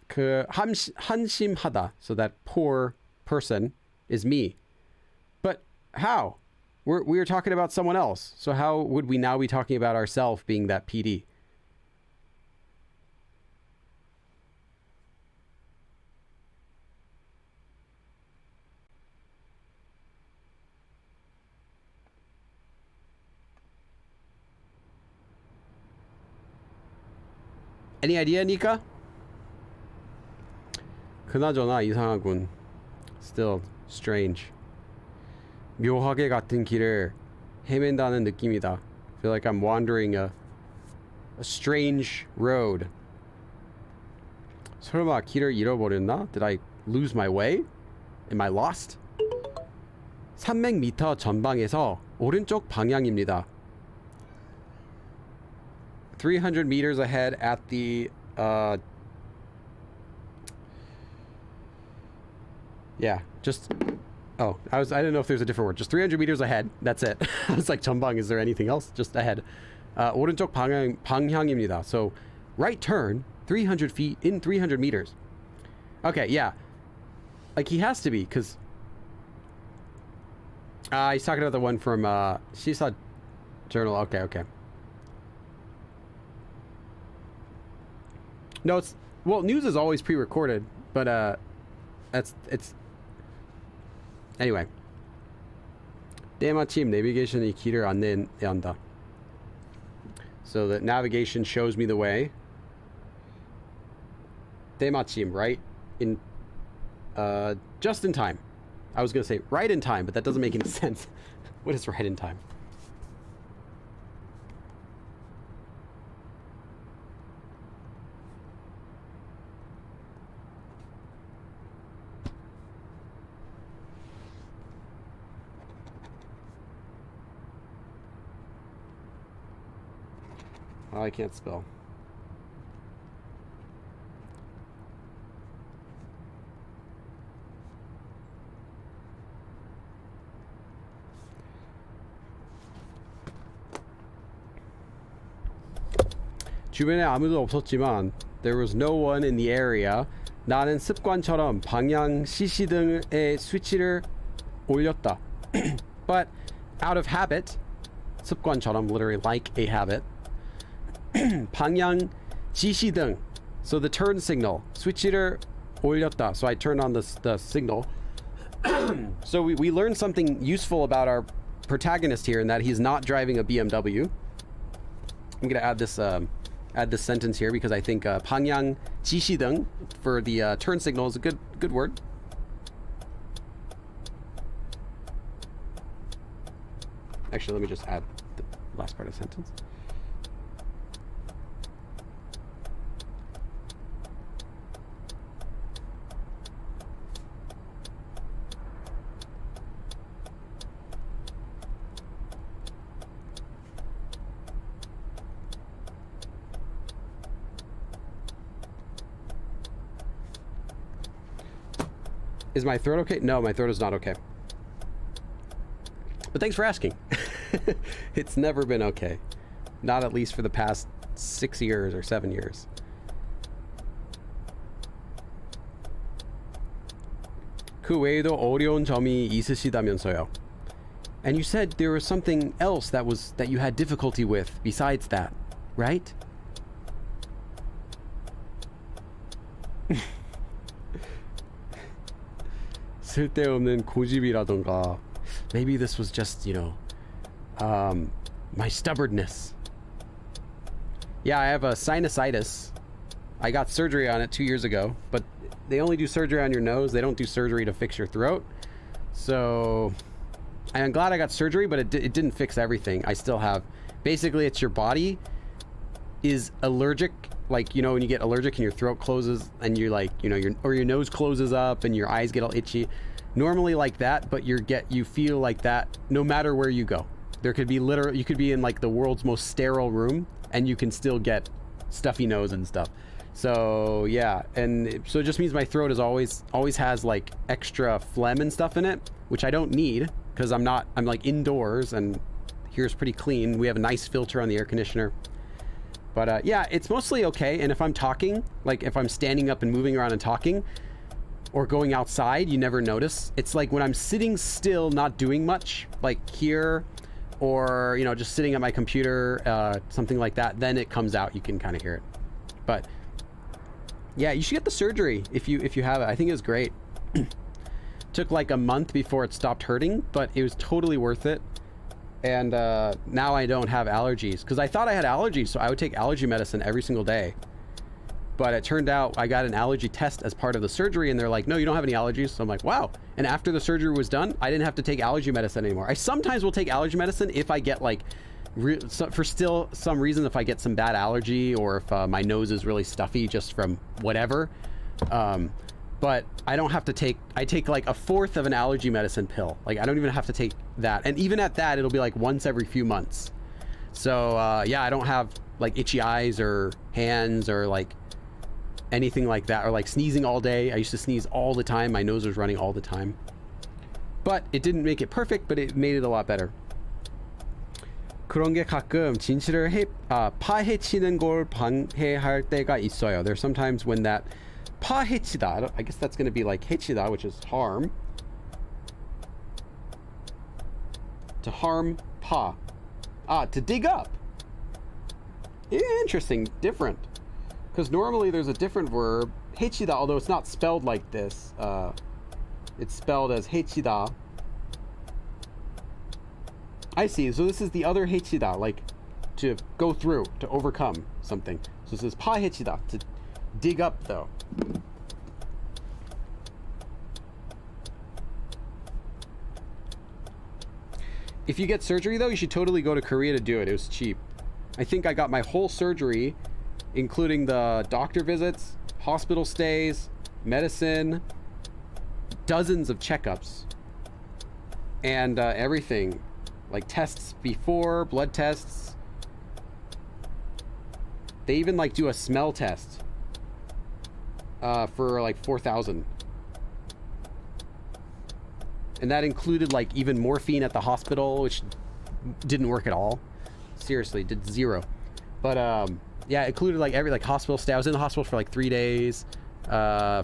그 한심하다. So that poor person is me. But how? We were talking about someone else. So how would we now be talking about ourselves being that PD? Any idea, Nika? 그나저나 이상하군. Still strange. 묘하게 같은 길을 헤맨다는 느낌이다. Feel like I'm wandering a strange road. 설마 길을 잃어버렸나? Did I lose my way? Am I lost? 300m 전방에서 오른쪽 방향입니다. 300 meters ahead at the yeah, just I didn't know if there's a different word. Just 300 meters ahead. That's it. I was like, 전방, is there anything else? Just ahead. 오른쪽 방향입니다. So, right turn, 300 feet in 300 meters. Okay, yeah. Like, he has to be, because... he's talking about the one from, Seesaw Journal. Okay. No, well, news is always pre-recorded, but, it's... Anyway. 때마침 내비게이션이 길을 안내한다. So the navigation shows me the way. 때마침, right? In Just in time. I was going to say right in time, but that doesn't make any sense. What is right in time? Oh, I can't spell. 주변에 아무도 없었지만 there was no one in the area. 나는 습관처럼 방향 시시등의 스위치를 올렸다. But out of habit, 습관처럼 literally like a habit. 방향 지시등, so the turn signal. 스위치를 올렸다, so I turned on the signal. So we learned something useful about our protagonist here in that he's not driving a BMW. I'm gonna add this sentence here because I think 방향 지시등 for the turn signal is a good word. Actually, let me just add the last part of the sentence. Is my throat okay? No, my throat is not okay. But thanks for asking. It's never been okay. Not at least for the past 6 years or 7 years. 그 외에도 어려운 점이 있으시다면서요. And you said there was something else that you had difficulty with besides that, right? 쓸데없는 고집이라던가. Maybe this was just, my stubbornness. Yeah, I have a sinusitis. I got surgery on it 2 years ago, but they only do surgery on your nose. They don't do surgery to fix your throat. So I'm glad I got surgery, but it didn't fix everything. I still have, basically it's your body is allergic. Like, when you get allergic and your throat closes and you're like, your nose closes up and your eyes get all itchy. Normally like that, but you feel like that no matter where you go. There could be you could be in like the world's most sterile room and you can still get stuffy nose and stuff. So yeah, and so it just means my throat is always has like extra phlegm and stuff in it, which I don't need because I'm like indoors and here's pretty clean. We have a nice filter on the air conditioner. But yeah, it's mostly okay. And if I'm talking, like if I'm standing up and moving around and talking or going outside, you never notice. It's like when I'm sitting still, not doing much, like here or, just sitting at my computer, something like that, then it comes out. You can kind of hear it. But yeah, you should get the surgery if you have it. I think it was great. Took like a month before it stopped hurting, but it was totally worth it. And now I don't have allergies because I thought I had allergies, so I would take allergy medicine every single day. But it turned out I got an allergy test as part of the surgery, and they're like, no, you don't have any allergies. So I'm like, wow. And after the surgery was done, I didn't have to take allergy medicine anymore. I sometimes will take allergy medicine if I get like, for still some reason, if I get some bad allergy or if my nose is really stuffy just from whatever. But I don't have to I take like a fourth of an allergy medicine pill. Like I don't even have to take that. And even at that, it'll be like once every few months. So yeah, I don't have like itchy eyes or hands or like anything like that, or like sneezing all day. I used to sneeze all the time. My nose was running all the time. But it didn't make it perfect, but it made it a lot better. 그런 게 가끔 진실을 파헤치는 걸 방해할 때가 있어요. There's sometimes when that 파헤치다, I guess that's going to be like 해치다, which is harm. To harm, to dig up. Interesting, different. Because normally there's a different verb, 해치다, although it's not spelled like this. It's spelled as 해치다. I see, so this is the other 해치다, like to go through, to overcome something. So this is 파헤치다, to dig up though. If you get surgery though, you should totally go to Korea to do it. It was cheap. I think I got my whole surgery, including the doctor visits, hospital stays, medicine, dozens of checkups, and everything, like tests before, blood tests. They even like do a smell test for like 4,000. And that included like even morphine at the hospital, which didn't work at all. Seriously, did zero. But yeah, it included like every hospital stay. I was in the hospital for like 3 days,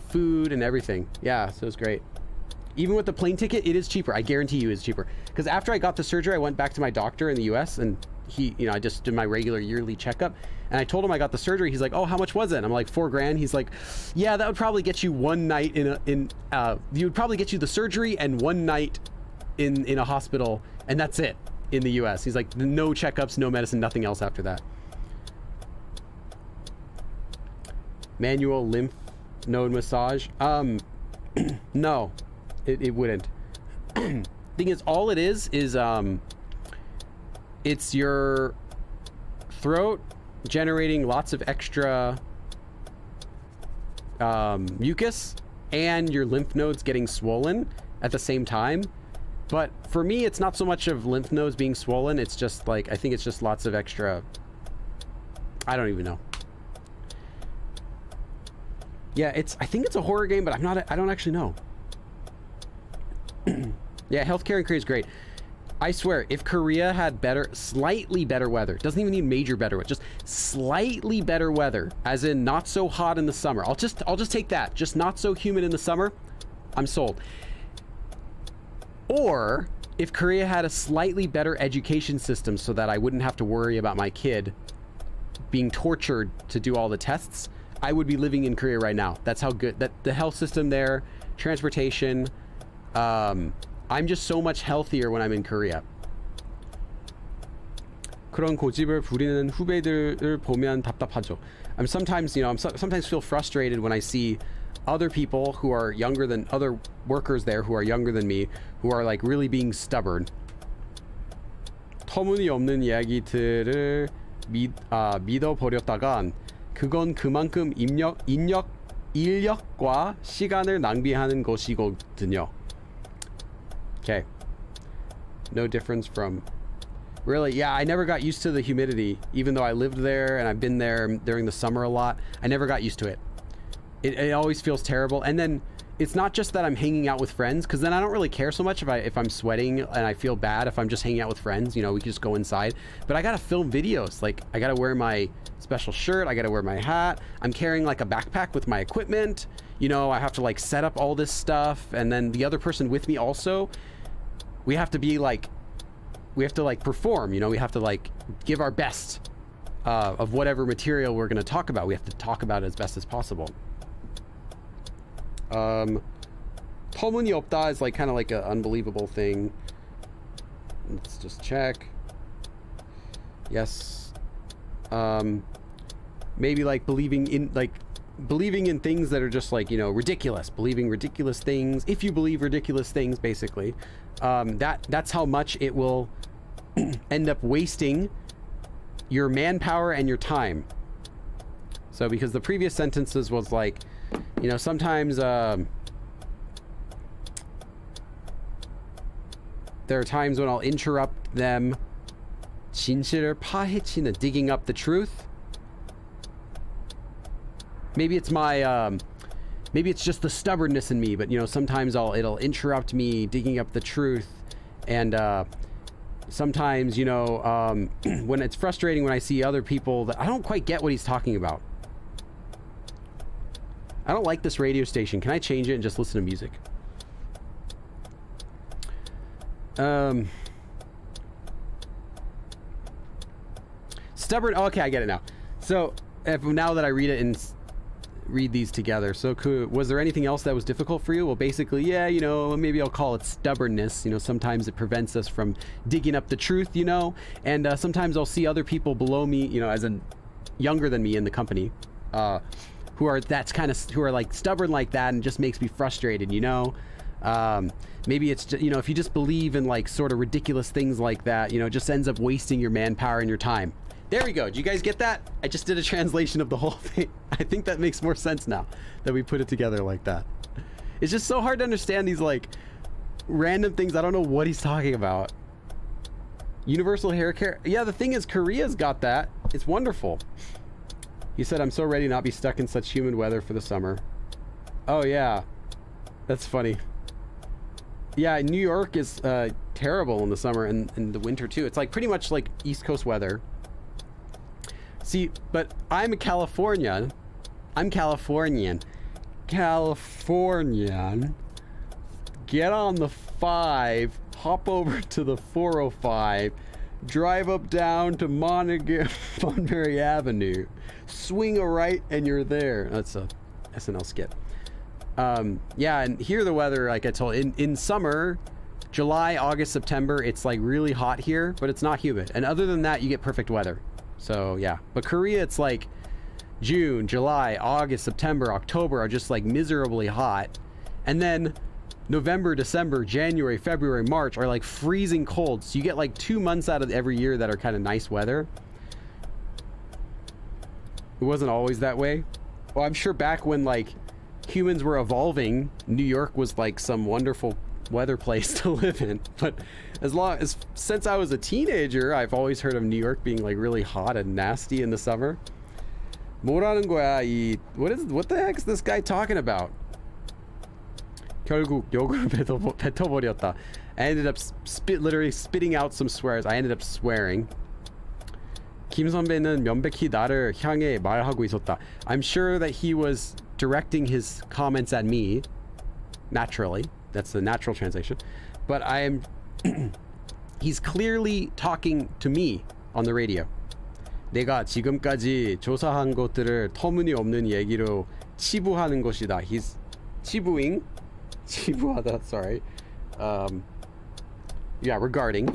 food and everything. Yeah, so it was great. Even with the plane ticket, it is cheaper. I guarantee you it's cheaper. Because after I got the surgery, I went back to my doctor in the US, and he, I just did my regular yearly checkup, and I told him I got the surgery. He's like, oh, how much was it? And I'm like, $4,000. He's like, yeah, that would probably get you one night you would probably get you the surgery and one night in a hospital, and that's it in the US. He's like, no checkups, no medicine, nothing else after that. Manual lymph node massage. No, it wouldn't. Thing is, all it is it's your throat generating lots of extra mucus, and your lymph nodes getting swollen at the same time. But for me, it's not so much of lymph nodes being swollen. It's just like, I think it's just lots of extra, I don't even know. Yeah, I think it's a horror game, but I don't actually know. Yeah, healthcare in Korea is great. I swear, if Korea had slightly better weather, doesn't even need major better weather, just slightly better weather, as in not so hot in the summer. I'll just take that. Just not so humid in the summer. I'm sold. Or if Korea had a slightly better education system so that I wouldn't have to worry about my kid being tortured to do all the tests, I would be living in Korea right now. That's how good that the health system there, transportation, I'm just so much healthier when I'm in Korea. 그런 고집을 부리는 후배들을 보면 답답하죠. I'm sometimes, sometimes feel frustrated when I see other people who are younger than other workers there who are younger than me, who are like really being stubborn. 터무니없는 이야기들을 믿어버렸다간 그건 그만큼 인력과 시간을 낭비하는 것이거든요. Okay. No difference from... Really? Yeah, I never got used to the humidity. Even though I lived there and I've been there during the summer a lot, I never got used to it. It always feels terrible. And then it's not just that I'm hanging out with friends, because then I don't really care so much if I'm sweating, and I feel bad if I'm just hanging out with friends. We can just go inside. But I gotta film videos. Like, I gotta wear my special shirt. I gotta wear my hat. I'm carrying like a backpack with my equipment. I have to like set up all this stuff. And then the other person with me also, we have to be like, we have to like perform, we have to like give our best of whatever material we're going to talk about. We have to talk about it as best as possible. 터무니없다 is like kind of like an unbelievable thing. Let's just check. Yes. Maybe like believing in things that are just like, ridiculous, believing ridiculous things. If you believe ridiculous things, basically, that's how much it will end up wasting your manpower and your time. So because the previous sentences was like, sometimes there are times when I'll interrupt them. 진실을 파헤치는, digging up the truth. Maybe it's maybe it's just the stubbornness in me, but sometimes it'll interrupt me digging up the truth, and sometimes when it's frustrating when I see other people that I don't quite get what he's talking about. I don't like this radio station. Can I change it and just listen to music? Stubborn. Okay, I get it now. So now that I read it and read these together. So was there anything else that was difficult for you? Well, basically, yeah, maybe I'll call it stubbornness. Sometimes it prevents us from digging up the truth, and sometimes I'll see other people below me, as in younger than me in the company, who are like stubborn like that, and just makes me frustrated, Maybe it's just, you know, if you just believe in like sort of ridiculous things like that, you know, it just ends up wasting your manpower and your time. There we go. Do you guys get that? I just did a translation of the whole thing. I think that makes more sense now that we put it together like that. It's just so hard to understand these like random things. I don't know what he's talking about. Universal hair care. Yeah, the thing is, Korea's got that. It's wonderful. He said, I'm so ready to not be stuck in such humid weather for the summer. Oh, yeah. That's funny. Yeah, New York is terrible in the summer and in the winter, too. It's like pretty much like East Coast weather. See, but I'm a Californian. I'm Californian. Californian. Get on the 5, hop over to the 405, drive up down to Montgomery Avenue, swing a right, and you're there. That's a SNL skit. Yeah, and here the weather, like I told, in summer, July, August, September, it's like really hot here, but it's not humid. And other than that, you get perfect weather. So yeah, but Korea, it's like June, July, August, September, October are just like miserably hot. And then November, December, January, February, March are like freezing cold. So you get like 2 months out of every year that are kind of nice weather. It wasn't always that way. Well, I'm sure back when like humans were evolving, New York was like some wonderful weather place to live in. But since I was a teenager, I've always heard of New York being like really hot and nasty in the summer. 뭐라는 거야? What the heck is this guy talking about? 결국 욕을 뱉어버렸다. I ended up literally spitting out some swears. I ended up swearing. 김 선배는 명백히 나를 향해 말하고 있었다. I'm sure that he was directing his comments at me. Naturally. That's the natural translation. But he's clearly talking to me on the radio. 내가 지금까지 조사한 것들을 터무니없는 얘기로 치부하는 것이다. He's 치부하다, sorry. Yeah, regarding.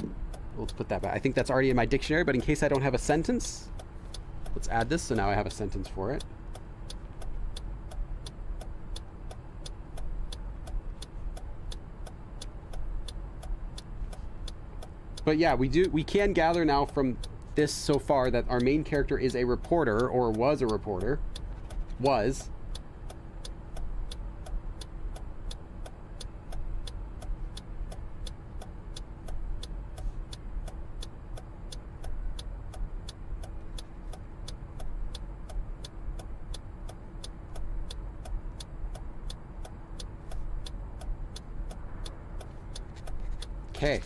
Let's put that back. I think that's already in my dictionary, but in case I don't have a sentence, let's add this so now I have a sentence for it. But yeah, we can gather now from this so far that our main character is a reporter, or was a reporter. Was. Okay.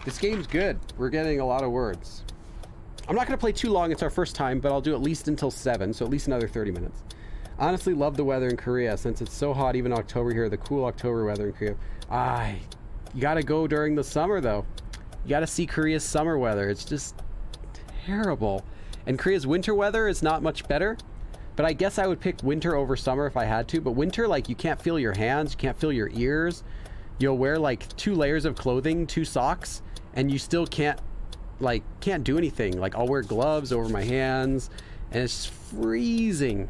This game's good. We're getting a lot of words. I'm not going to play too long. It's our first time, but I'll do at least until 7, so at least another 30 minutes. Honestly, love the weather in Korea. Since it's so hot, even October here, the cool October weather in Korea. You got to go during the summer, though. You got to see Korea's summer weather. It's just terrible. And Korea's winter weather is not much better. But I guess I would pick winter over summer if I had to. But winter, like, you can't feel your hands. You can't feel your ears. You'll wear, like, 2 layers of clothing, 2 socks. And you still can't do anything. Like, I'll wear gloves over my hands, and it's freezing.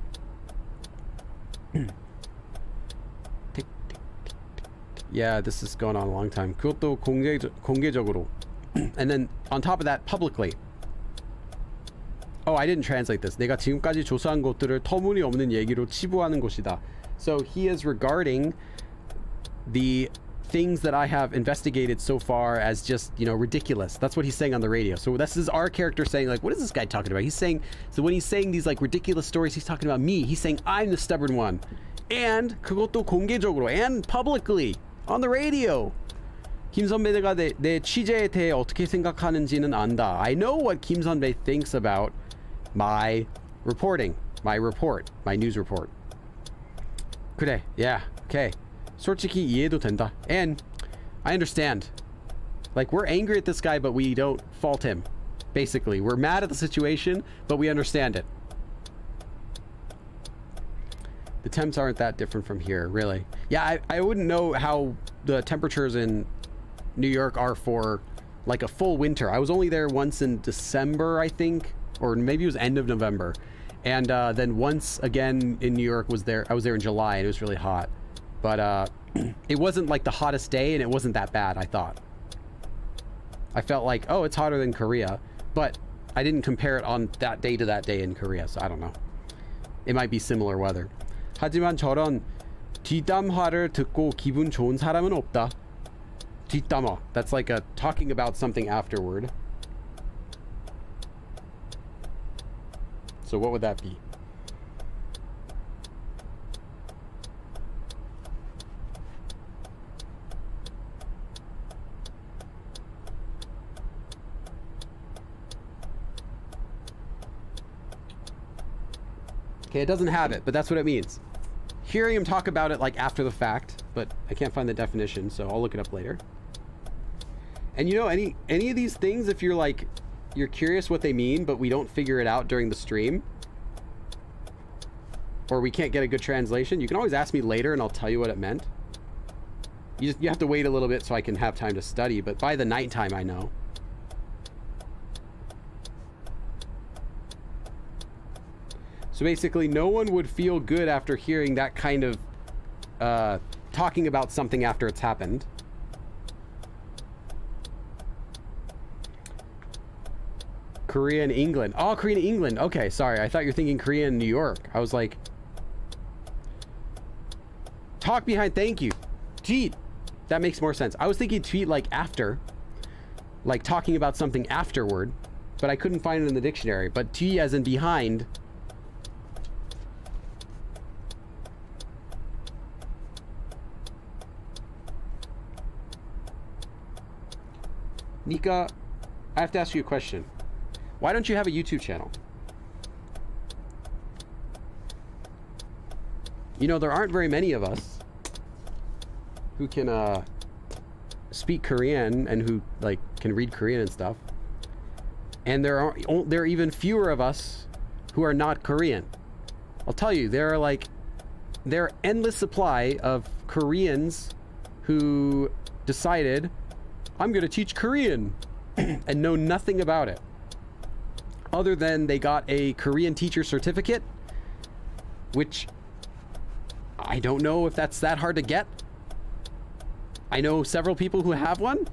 Yeah, this is going on a long time. 그것도 공개적으로. And then on top of that, publicly. Oh, I didn't translate this. 내가 지금까지 조사한 것들을 터무니없는 얘기로 치부하는 것이다. So he is regarding the things that I have investigated so far as just, you know, ridiculous. That's what he's saying on the radio. So this is our character saying, like, what is this guy talking about? He's saying, so when he's saying these like ridiculous stories, he's talking about me. He's saying I'm the stubborn one. And 그것도 공개적으로, and publicly on the radio. 김 선배가 내 취재에 대해 어떻게 생각하는지는 안다. I know what Kim 선배 thinks about my reporting, my news report. 그래, yeah, okay. 솔직히 이해도 된다. And I understand. Like, we're angry at this guy, but we don't fault him. Basically, we're mad at the situation, but we understand it. The temps aren't that different from here, really. Yeah, I wouldn't know how the temperatures in New York are for like a full winter. I was only there once in December, I think, or maybe it was end of November. And then once again in New York I was there in July, and it was really hot. But it wasn't like the hottest day, and it wasn't that bad, I thought. I felt like, oh, it's hotter than Korea, but I didn't compare it on that day to that day in Korea, so I don't know. It might be similar weather. 하지만 저런 뒷담화를 듣고 기분 좋은 사람은 없다. 뒷담화. That's like a talking about something afterward. So what would that be? Okay, it doesn't have it, but that's what it means. Hearing him talk about it like after the fact, but I can't find the definition, so I'll look it up later. And you know, any of these things, if you're like, you're curious what they mean, but we don't figure it out during the stream, or we can't get a good translation, you can always ask me later and I'll tell you what it meant. You have to wait a little bit so I can have time to study, but by the nighttime I know. So basically, no one would feel good after hearing that kind of talking about something after it's happened. Korea and England. Oh, Korea and England. Okay, sorry. I thought you're thinking Korea and New York. I was like, talk behind. Thank you. Tweet. That makes more sense. I was thinking tweet like after, like talking about something afterward, but I couldn't find it in the dictionary. But tweet as in behind. Nika, I have to ask you a question. Why don't you have a YouTube channel? You know, there aren't very many of us who can speak Korean and who like can read Korean and stuff. And there are even fewer of us who are not Korean. I'll tell you, there are endless supply of Koreans who decided, I'm going to teach Korean and know nothing about it other than they got a Korean teacher certificate, which I don't know if that's that hard to get. I know several people who have one.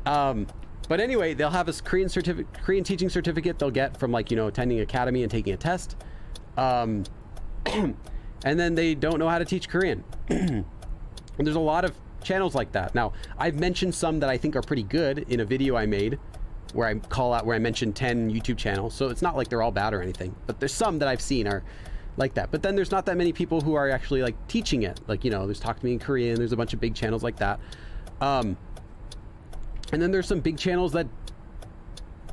But anyway, they'll have a Korean teaching certificate they'll get from, like, you know, attending academy and taking a test. And then they don't know how to teach Korean. And there's a lot of channels like that. Now, I've mentioned some that I think are pretty good in a video I made where I mentioned 10 YouTube channels. So it's not like they're all bad or anything, but there's some that I've seen are like that. But then there's not that many people who are actually like teaching it. Like, you know, there's Talk to Me in Korean, there's a bunch of big channels like that. And then there's some big channels that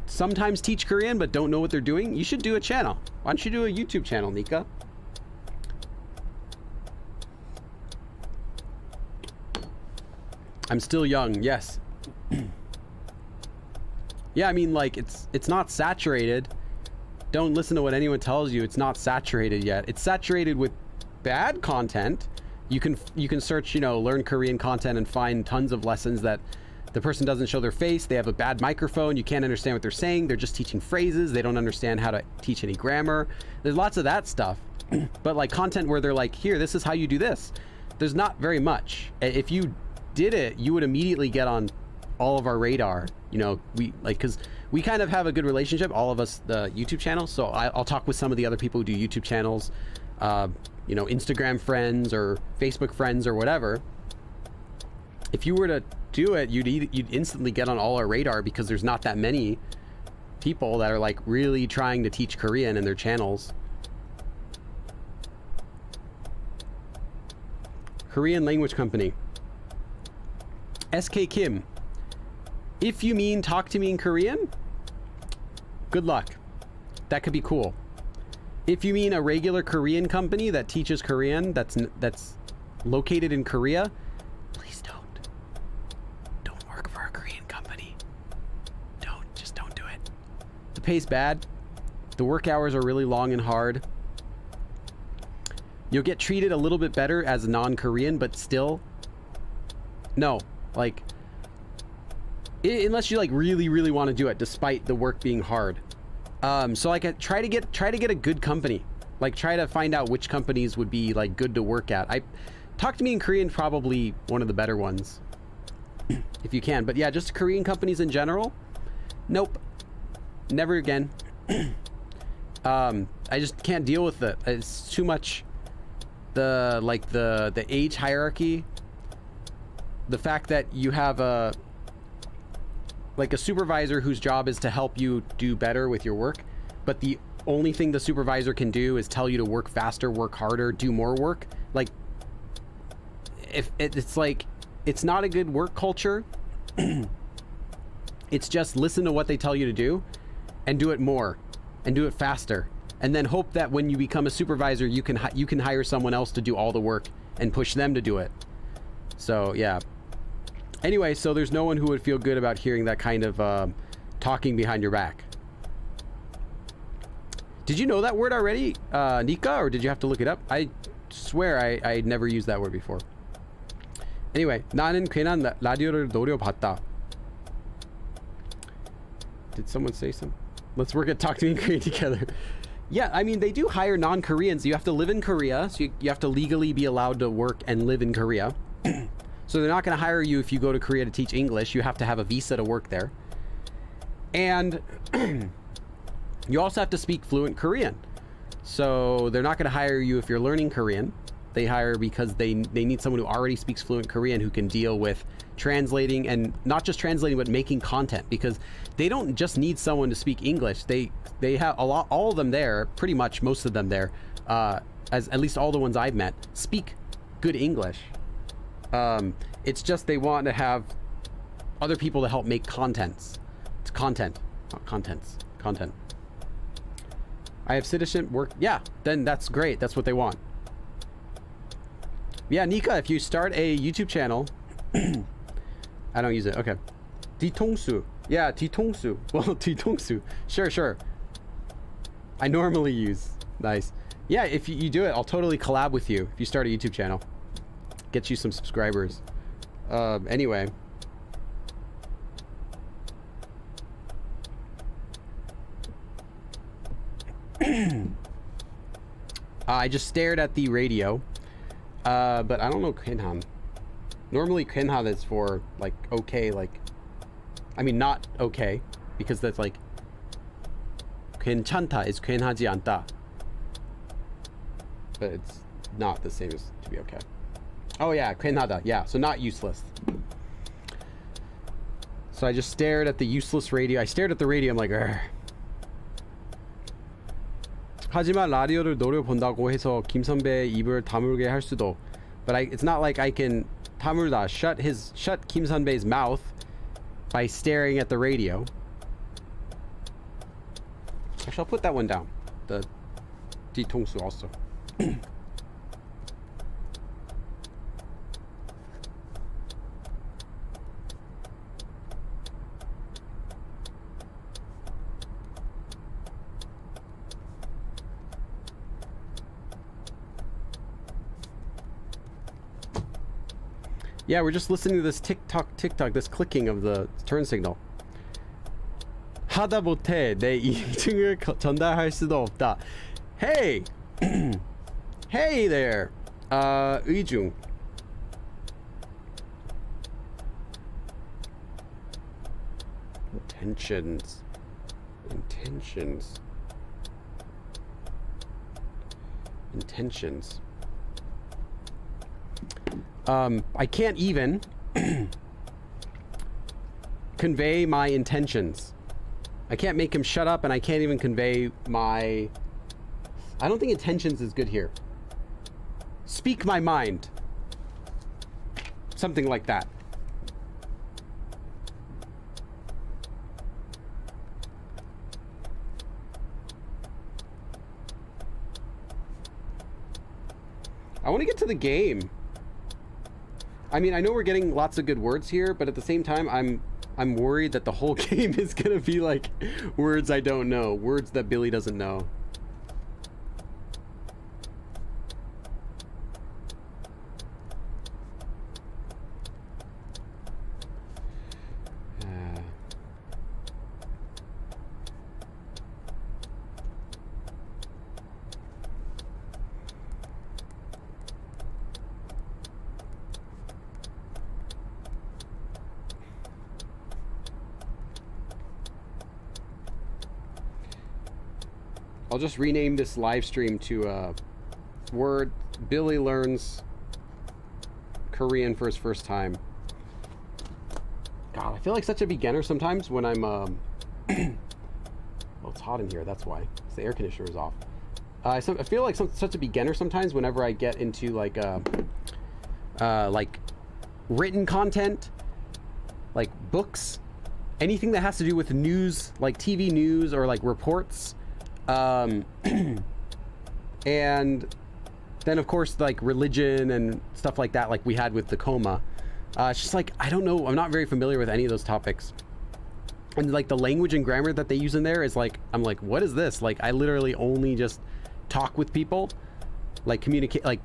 sometimes teach Korean but don't know what they're doing. You should do a channel. Why don't you do a YouTube channel, Nika? I'm still young, yes. Yeah, I mean, like, it's not saturated. Don't listen to what anyone tells you. It's not saturated yet. It's saturated with bad content. You can search, you know, learn Korean content and find tons of lessons that the person doesn't show their face. They have a bad microphone. You can't understand what they're saying. They're just teaching phrases. They don't understand how to teach any grammar. There's lots of that stuff. But like content where they're like, here, this is how you do this. There's not very much. If you did it, you would immediately get on all of our radar. You know, because we kind of have a good relationship, all of us, the YouTube channel. So I'll talk with some of the other people who do YouTube channels, you know, Instagram friends or Facebook friends or whatever. If you were to do it, you'd instantly get on all our radar because there's not that many people that are like really trying to teach Korean in their channels. Korean language company. SK Kim. If you mean Talk to Me in Korean, good luck. That could be cool. If you mean a regular Korean company that teaches Korean that's located in Korea, please don't work for a Korean company. Just don't do it. The pay's bad. The work hours are really long and hard. You'll get treated a little bit better as a non-Korean, but still, no, like, unless you like really want to do it despite the work being hard. So like try to get a good company. Like try to find out which companies would be like good to work at. Talk to Me in Korean, probably one of the better ones. If you can. But yeah, just Korean companies in general. Nope. Never again. I just can't deal with it. It's too much. The age hierarchy. The fact that you have a supervisor whose job is to help you do better with your work, but the only thing the supervisor can do is tell you to work faster, work harder, do more work. Like, if it's like, it's not a good work culture. It's just listen to what they tell you to do and do it more and do it faster, and then hope that when you become a supervisor, you can hire someone else to do all the work and push them to do it. So yeah. Anyway, so there's no one who would feel good about hearing that kind of talking behind your back. Did you know that word already, Nika, or did you have to look it up? I swear I never used that word before. Anyway, 나는 괜한 라디오를 노려봤다. Did someone say something? Let's work at Talk to Me in Korean together. Yeah, I mean, they do hire non-Koreans. You have to live in Korea, so you have to legally be allowed to work and live in Korea. So they're not going to hire you if you go to Korea to teach English. You have to have a visa to work there. And you also have to speak fluent Korean. So they're not going to hire you if you're learning Korean. They hire because they need someone who already speaks fluent Korean, who can deal with translating, and not just translating, but making content, because they don't just need someone to speak English. They have all of them there, pretty much most of them there, as at least all the ones I've met, speak good English. It's just they want to have other people to help make content. I have citizenship work. Yeah, then that's great. That's what they want. Yeah, Nika, if you start a YouTube channel, I don't use it. Okay. 뒤통수. Yeah, 뒤통수. Well, 뒤통수. Sure. I normally use. Nice. Yeah, if you do it, I'll totally collab with you if you start a YouTube channel. Get you some subscribers. Anyway. I just stared at the radio. But I don't know Kenhan. Normally Kenhan is for like okay, like, I mean not okay, because that's like 괜찮다 is 괜하지 않다. But it's not the same as to be okay. Oh yeah, 괜하다. Yeah, so not useless. So I just stared at the useless radio. I stared at the radio. I'm like, Argh. 하지만 라디오를 노려본다고 해서 김 선배의 입을 다물게 할 수도. But it's not like I can 다물다, shut Kim 선배's mouth by staring at the radio. I shall put that one down. The 뒤통수 also. Yeah, we're just listening to this tick-tock, this clicking of the turn signal. 하다 못해 내 인증을 전달할 수도 없다. Hey! Hey there! 의중. Intentions. I can't even convey my intentions. I can't make him shut up, and I can't even convey my... I don't think intentions is good here. Speak my mind. Something like that. I want to get to the game. I mean, I know we're getting lots of good words here, but at the same time, I'm worried that the whole game is gonna be like words I don't know, words that Billy doesn't know. I'll just rename this live stream to Word Billy Learns Korean for his first time. God, I feel like such a beginner sometimes when I'm well, it's hot in here, that's why. It's the air conditioner is off. I feel like such a beginner sometimes whenever I get into like written content, like books, anything that has to do with news, like TV news or like reports, and then of course like religion and stuff like that, like we had with the coma. It's just like, I don't know, I'm not very familiar with any of those topics, and like the language and grammar that they use in there is like, I'm like, what is this? Like, I literally only just talk with people, like communicate, like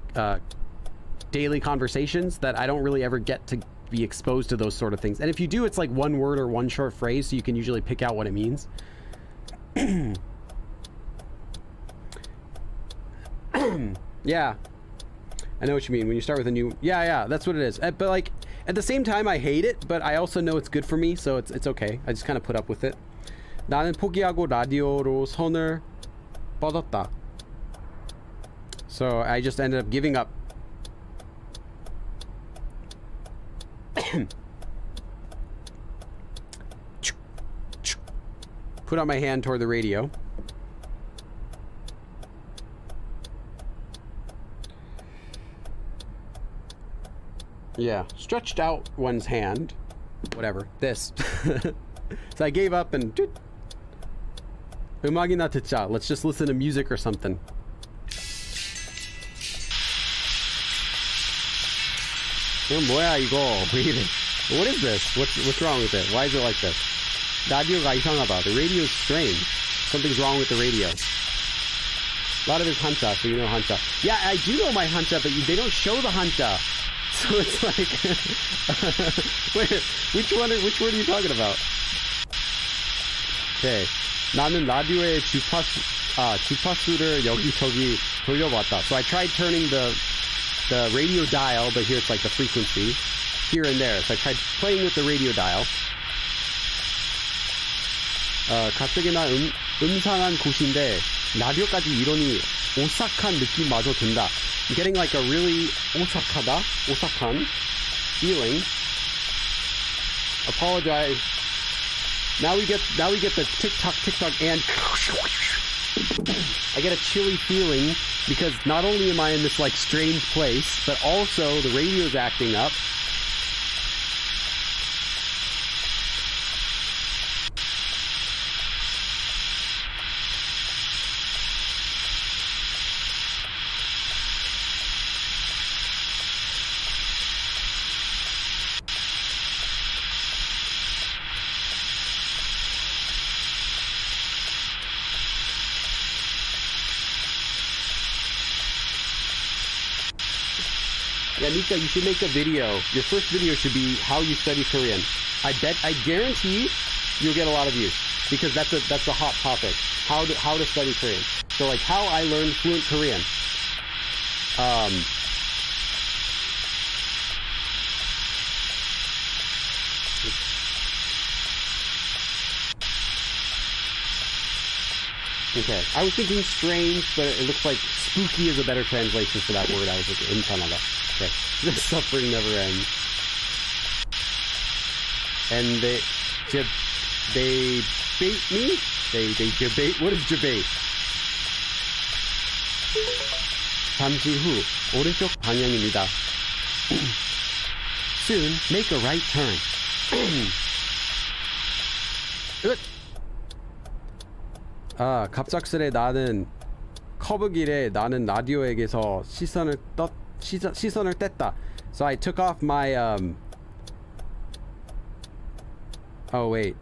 daily conversations, that I don't really ever get to be exposed to those sort of things. And if you do, it's like one word or one short phrase, so you can usually pick out what it means. Yeah, I know what you mean when you start with a new, yeah, that's what it is. But like at the same time, I hate it, but I also know it's good for me, so it's okay. I just kind of put up with it. 나는 포기하고 라디오로 손을 뻗었다. So I just ended up giving up. Put out my hand toward the radio. Yeah, stretched out one's hand. Whatever, this. So I gave up and 음악이나 듣자. Let's just listen to music or something. 뭐야 이거? What is this? What's wrong with it? Why is it like this? 라디오가 이상하다. The radio is strange. Something's wrong with the radio. A lot of it's Hanja, so you know Hanja. Yeah, I do know my Hanja, but they don't show the Hanja. So it's like, wait, which word are you talking about? Okay, 나는 라디오의 주파수를 여기저기 돌려봤다. So I tried turning the radio dial, but here it's like the frequency here and there. So I tried playing with the radio dial. 가뜩이나 음산한 곳인데 라디오까지 이러니 오싹한 느낌마저 든다. I'm getting like a really 오싹한 feeling. Apologize. Now we get the tick-tock, and I get a chilly feeling because not only am I in this like strange place, but also the radio's acting up. Yeah, Nika, you should make a video. Your first video should be how you study Korean. I guarantee you'll get a lot of views because that's a hot topic. How to study Korean. So like how I learned fluent Korean. Okay, I was thinking strange, but it looks like spooky is a better translation for that word. I was like, in Canada. Okay, the suffering never ends. And they bait me? They debate? What is debate? 잠시 후 오른쪽 방향입니다. Soon make a right turn. 갑작스레 나는 커브길에 나는 라디오에게서 시선을 뗐다. So I took off my oh wait.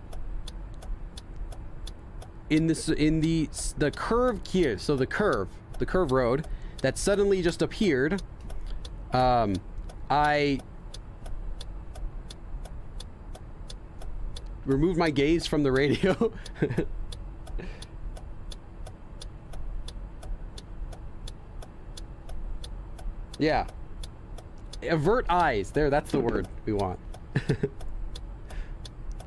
In the curve here, so the curve road that suddenly just appeared, I removed my gaze from the radio. Yeah. Avert eyes. There, that's the word we want.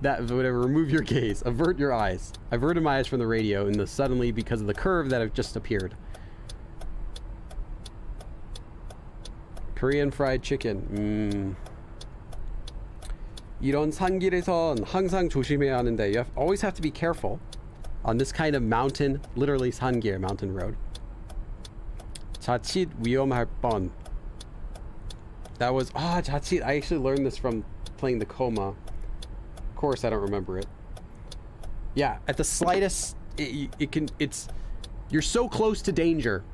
That, whatever, remove your gaze. Avert your eyes. I averted my eyes from the radio and the suddenly because of the curve that have just appeared. Korean fried chicken. 이런 산길에선 항상 조심해야 하는데 you always have to be careful on this kind of mountain, literally 산길, mountain road. 자칫 위험할 뻔. That was 자칫. I actually learned this from playing the Coma. Of course, I don't remember it. Yeah, at the slightest, you're so close to danger.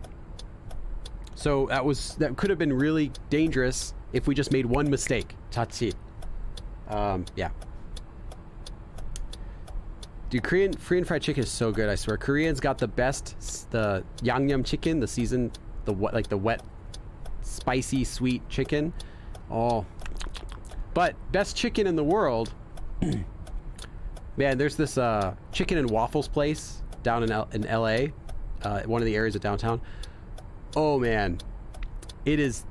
So that could have been really dangerous if we just made one mistake. 자칫. Yeah. Dude, Korean fried chicken is so good, I swear. Koreans got the best, the yangnyeom chicken, the seasoned, the wet, spicy, sweet chicken. Oh. But best chicken in the world, man, there's this chicken and waffles place down in LA, one of the areas of downtown. Oh man, it is,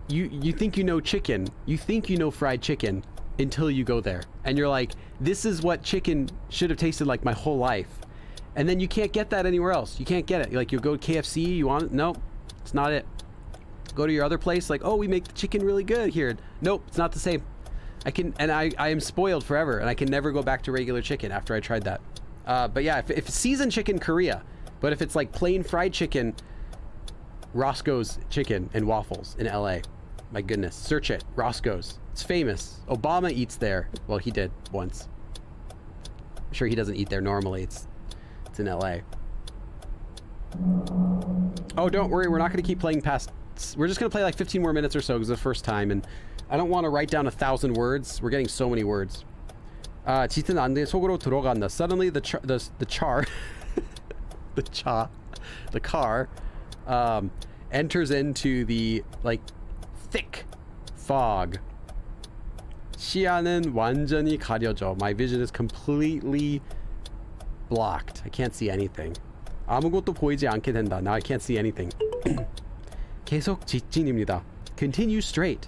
you think you know chicken, you think you know fried chicken until you go there and you're like, this is what chicken should have tasted like my whole life. And then you can't get that anywhere else. You can't get it. Like, you go to KFC, you want it? Nope, it's not it. Go to your other place, like, oh, we make the chicken really good here. Nope, it's not the same. I am spoiled forever, and I can never go back to regular chicken after I tried that. But yeah, if seasoned chicken, Korea. But if it's like plain fried chicken, Roscoe's Chicken and Waffles in LA. My goodness, search it. Roscoe's. It's famous. Obama eats there. Well, he did once. I'm sure he doesn't eat there normally. It's in LA. Oh, don't worry. We're not going to keep playing past. We're just going to play like 15 more minutes or so because it's the first time, and I don't want to write down 1,000 words. We're getting so many words. 짙은 안개 속으로 들어간다. Suddenly the car enters into the like thick fog. 시야는 완전히 가려져. My vision is completely blocked. I can't see anything. 아무것도 보이지 않게 된다. Now I can't see anything. 계속 직진입니다. Continue straight.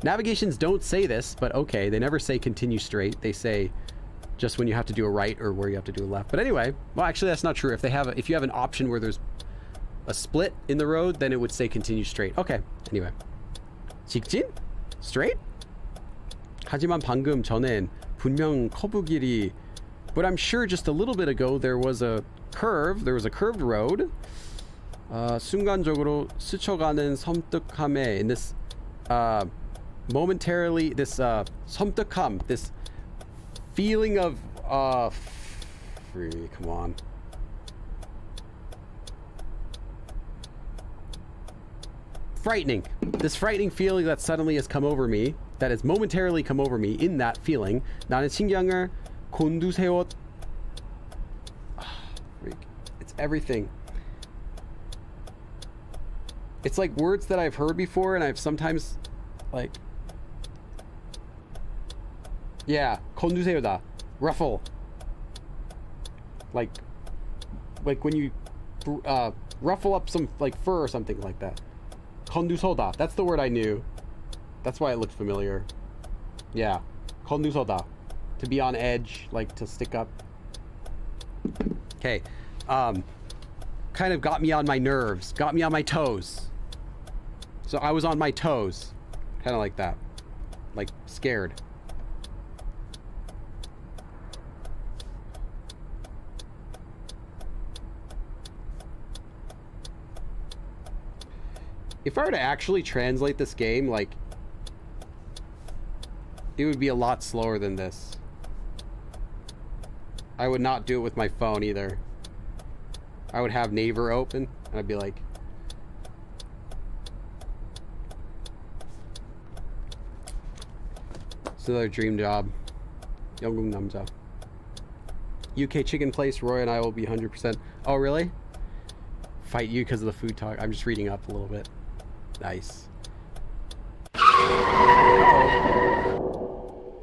Navigations don't say this, but okay, they never say continue straight. They say just when you have to do a right or where you have to do a left. But anyway, well, actually that's not true. If you have an option where there's a split in the road, then it would say continue straight. Okay, anyway. 직진? Straight? 하지만 방금 전엔 분명 커브 길이, but I'm sure just a little bit ago there was a curved road. 순간적으로 스쳐가는 섬뜩함에, in this momentarily, this 섬뜩함, this feeling of come on. Frightening. This frightening feeling that suddenly has come over me, that has momentarily come over me in that feeling. 나는 신경을 곤두세웠. It's everything. It's like words that I've heard before and I've sometimes like, yeah, 곤두세우다, ruffle. Like when you ruffle up some like fur or something like that. 건두서다. That's the word I knew. That's why it looked familiar. Yeah, 건두서다. To be on edge, like to stick up. Okay, kind of got me on my nerves, got me on my toes. So I was on my toes, kind of like that, like scared. If I were to actually translate this game, like, it would be a lot slower than this. I would not do it with my phone either. I would have Naver open and I'd be like, it's another dream job. 영국 남자. UK chicken place, Roy and I will be 100%. Oh, really? Fight you because of the food talk. I'm just reading up a little bit. Nice. Uh-oh.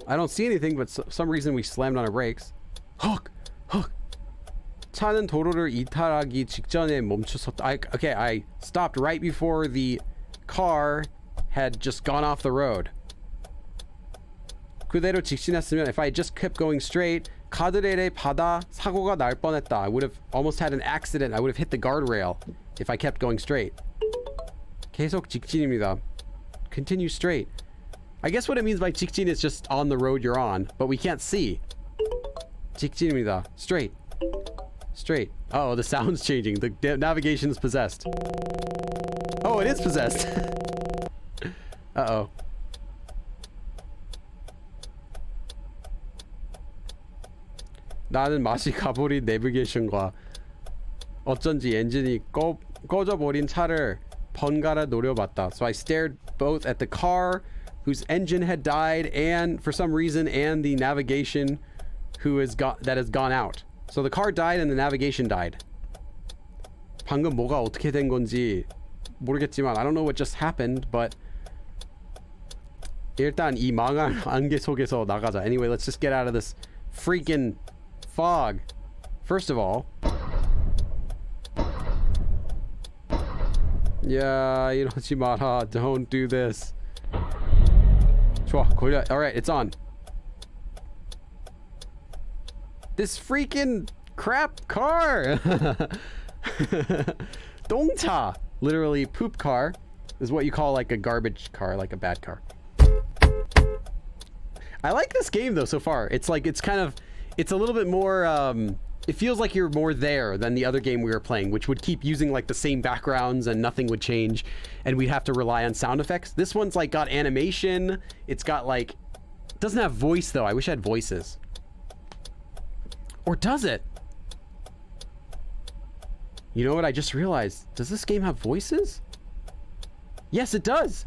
I don't see anything, but some reason we slammed on our brakes. 헉! 차는 도로를 이탈하기 직전에 멈췄었다. I stopped right before the car had just gone off the road. 그대로 직진했으면 if I just kept going straight 가드레일에 받아 사고가 날 뻔했다. I would have almost had an accident. I would have hit the guardrail if I kept going straight. 계속 직진입니다. Continue straight. I guess what it means by 직진 is just on the road you're on, but we can't see. 직진입니다. Straight. Straight. Oh, the sound's changing. The navigation is possessed. Oh, it is possessed. Uh-oh. 나는 맛이 가버린 내비게이션과 어쩐지 엔진이 꺼져버린 차를 번갈아 노려봤다. So I stared both at the car whose engine had died and for some reason and the navigation that has gone out. So the car died and the navigation died. 방금 뭐가 어떻게 된 건지 모르겠지만 I don't know what just happened, but 일단 이 망할 안개 속에서 나가자. Anyway, let's just get out of this freaking fog. First of all, yeah, 이러지 마라. Don't do this. 좋아, 걸려. Alright, it's on. This freaking crap car. 똥차. Literally poop car is what you call like a garbage car, like a bad car. I like this game though so far. It's like it's a little bit more it feels like you're more there than the other game we were playing, which would keep using like the same backgrounds and nothing would change and we'd have to rely on sound effects. This one's like got animation. It's got like, it doesn't have voice though. I wish I had voices. Or does it? You know what I just realized? Does this game have voices? Yes, it does.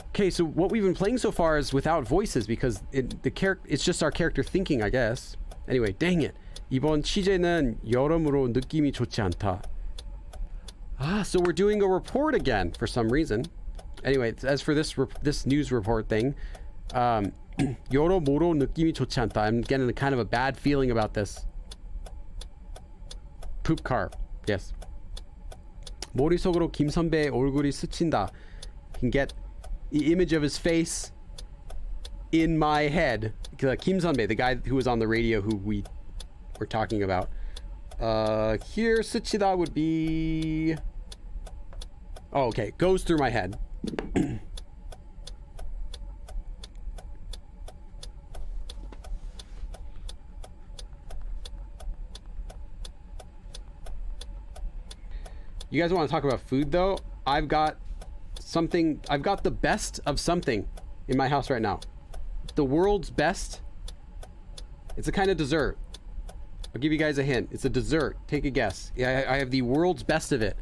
Okay, so what we've been playing so far is without voices because it's just our character thinking, I guess. Anyway, dang it. 이번 취재는 여러모로 느낌이 좋지 않다. Ah, so we're doing a report again for some reason. Anyway, as for this news report thing, 여러모로 느낌이 좋지 않다. I'm getting kind of a bad feeling about this. Poop car. Yes. 머릿속으로 김 선배의 얼굴이 스친다. Can get the image of his face in my head. Kim Sunbae, the guy who was on the radio who we were talking about. Here, 스치다 would be... Oh, okay. Goes through my head. You guys want to talk about food though? I've got the best of something in my house right now. The world's best. It's a kind of dessert. I'll give you guys a hint. It's a dessert. Take a guess. Yeah, I have the world's best of it.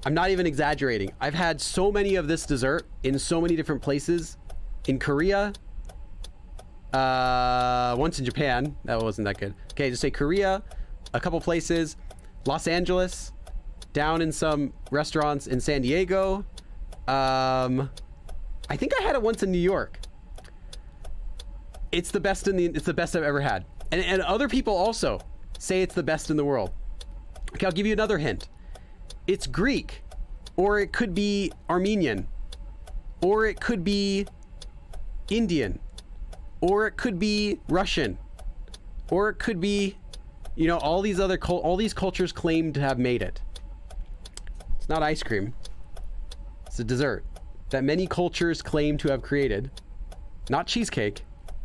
I'm not even exaggerating. I've had so many of this dessert in so many different places. In Korea. Once in Japan. That wasn't that good. Okay, just say Korea. A couple places. Los Angeles. Down in some restaurants in San Diego. I think I had it once in New York. It's the best it's the best I've ever had. And other people also say it's the best in the world. Okay, I'll give you another hint. It's Greek, or it could be Armenian, or it could be Indian, or it could be Russian, or it could be, you know, all these cultures claim to have made it. It's not ice cream. It's a dessert that many cultures claim to have created. Not cheesecake.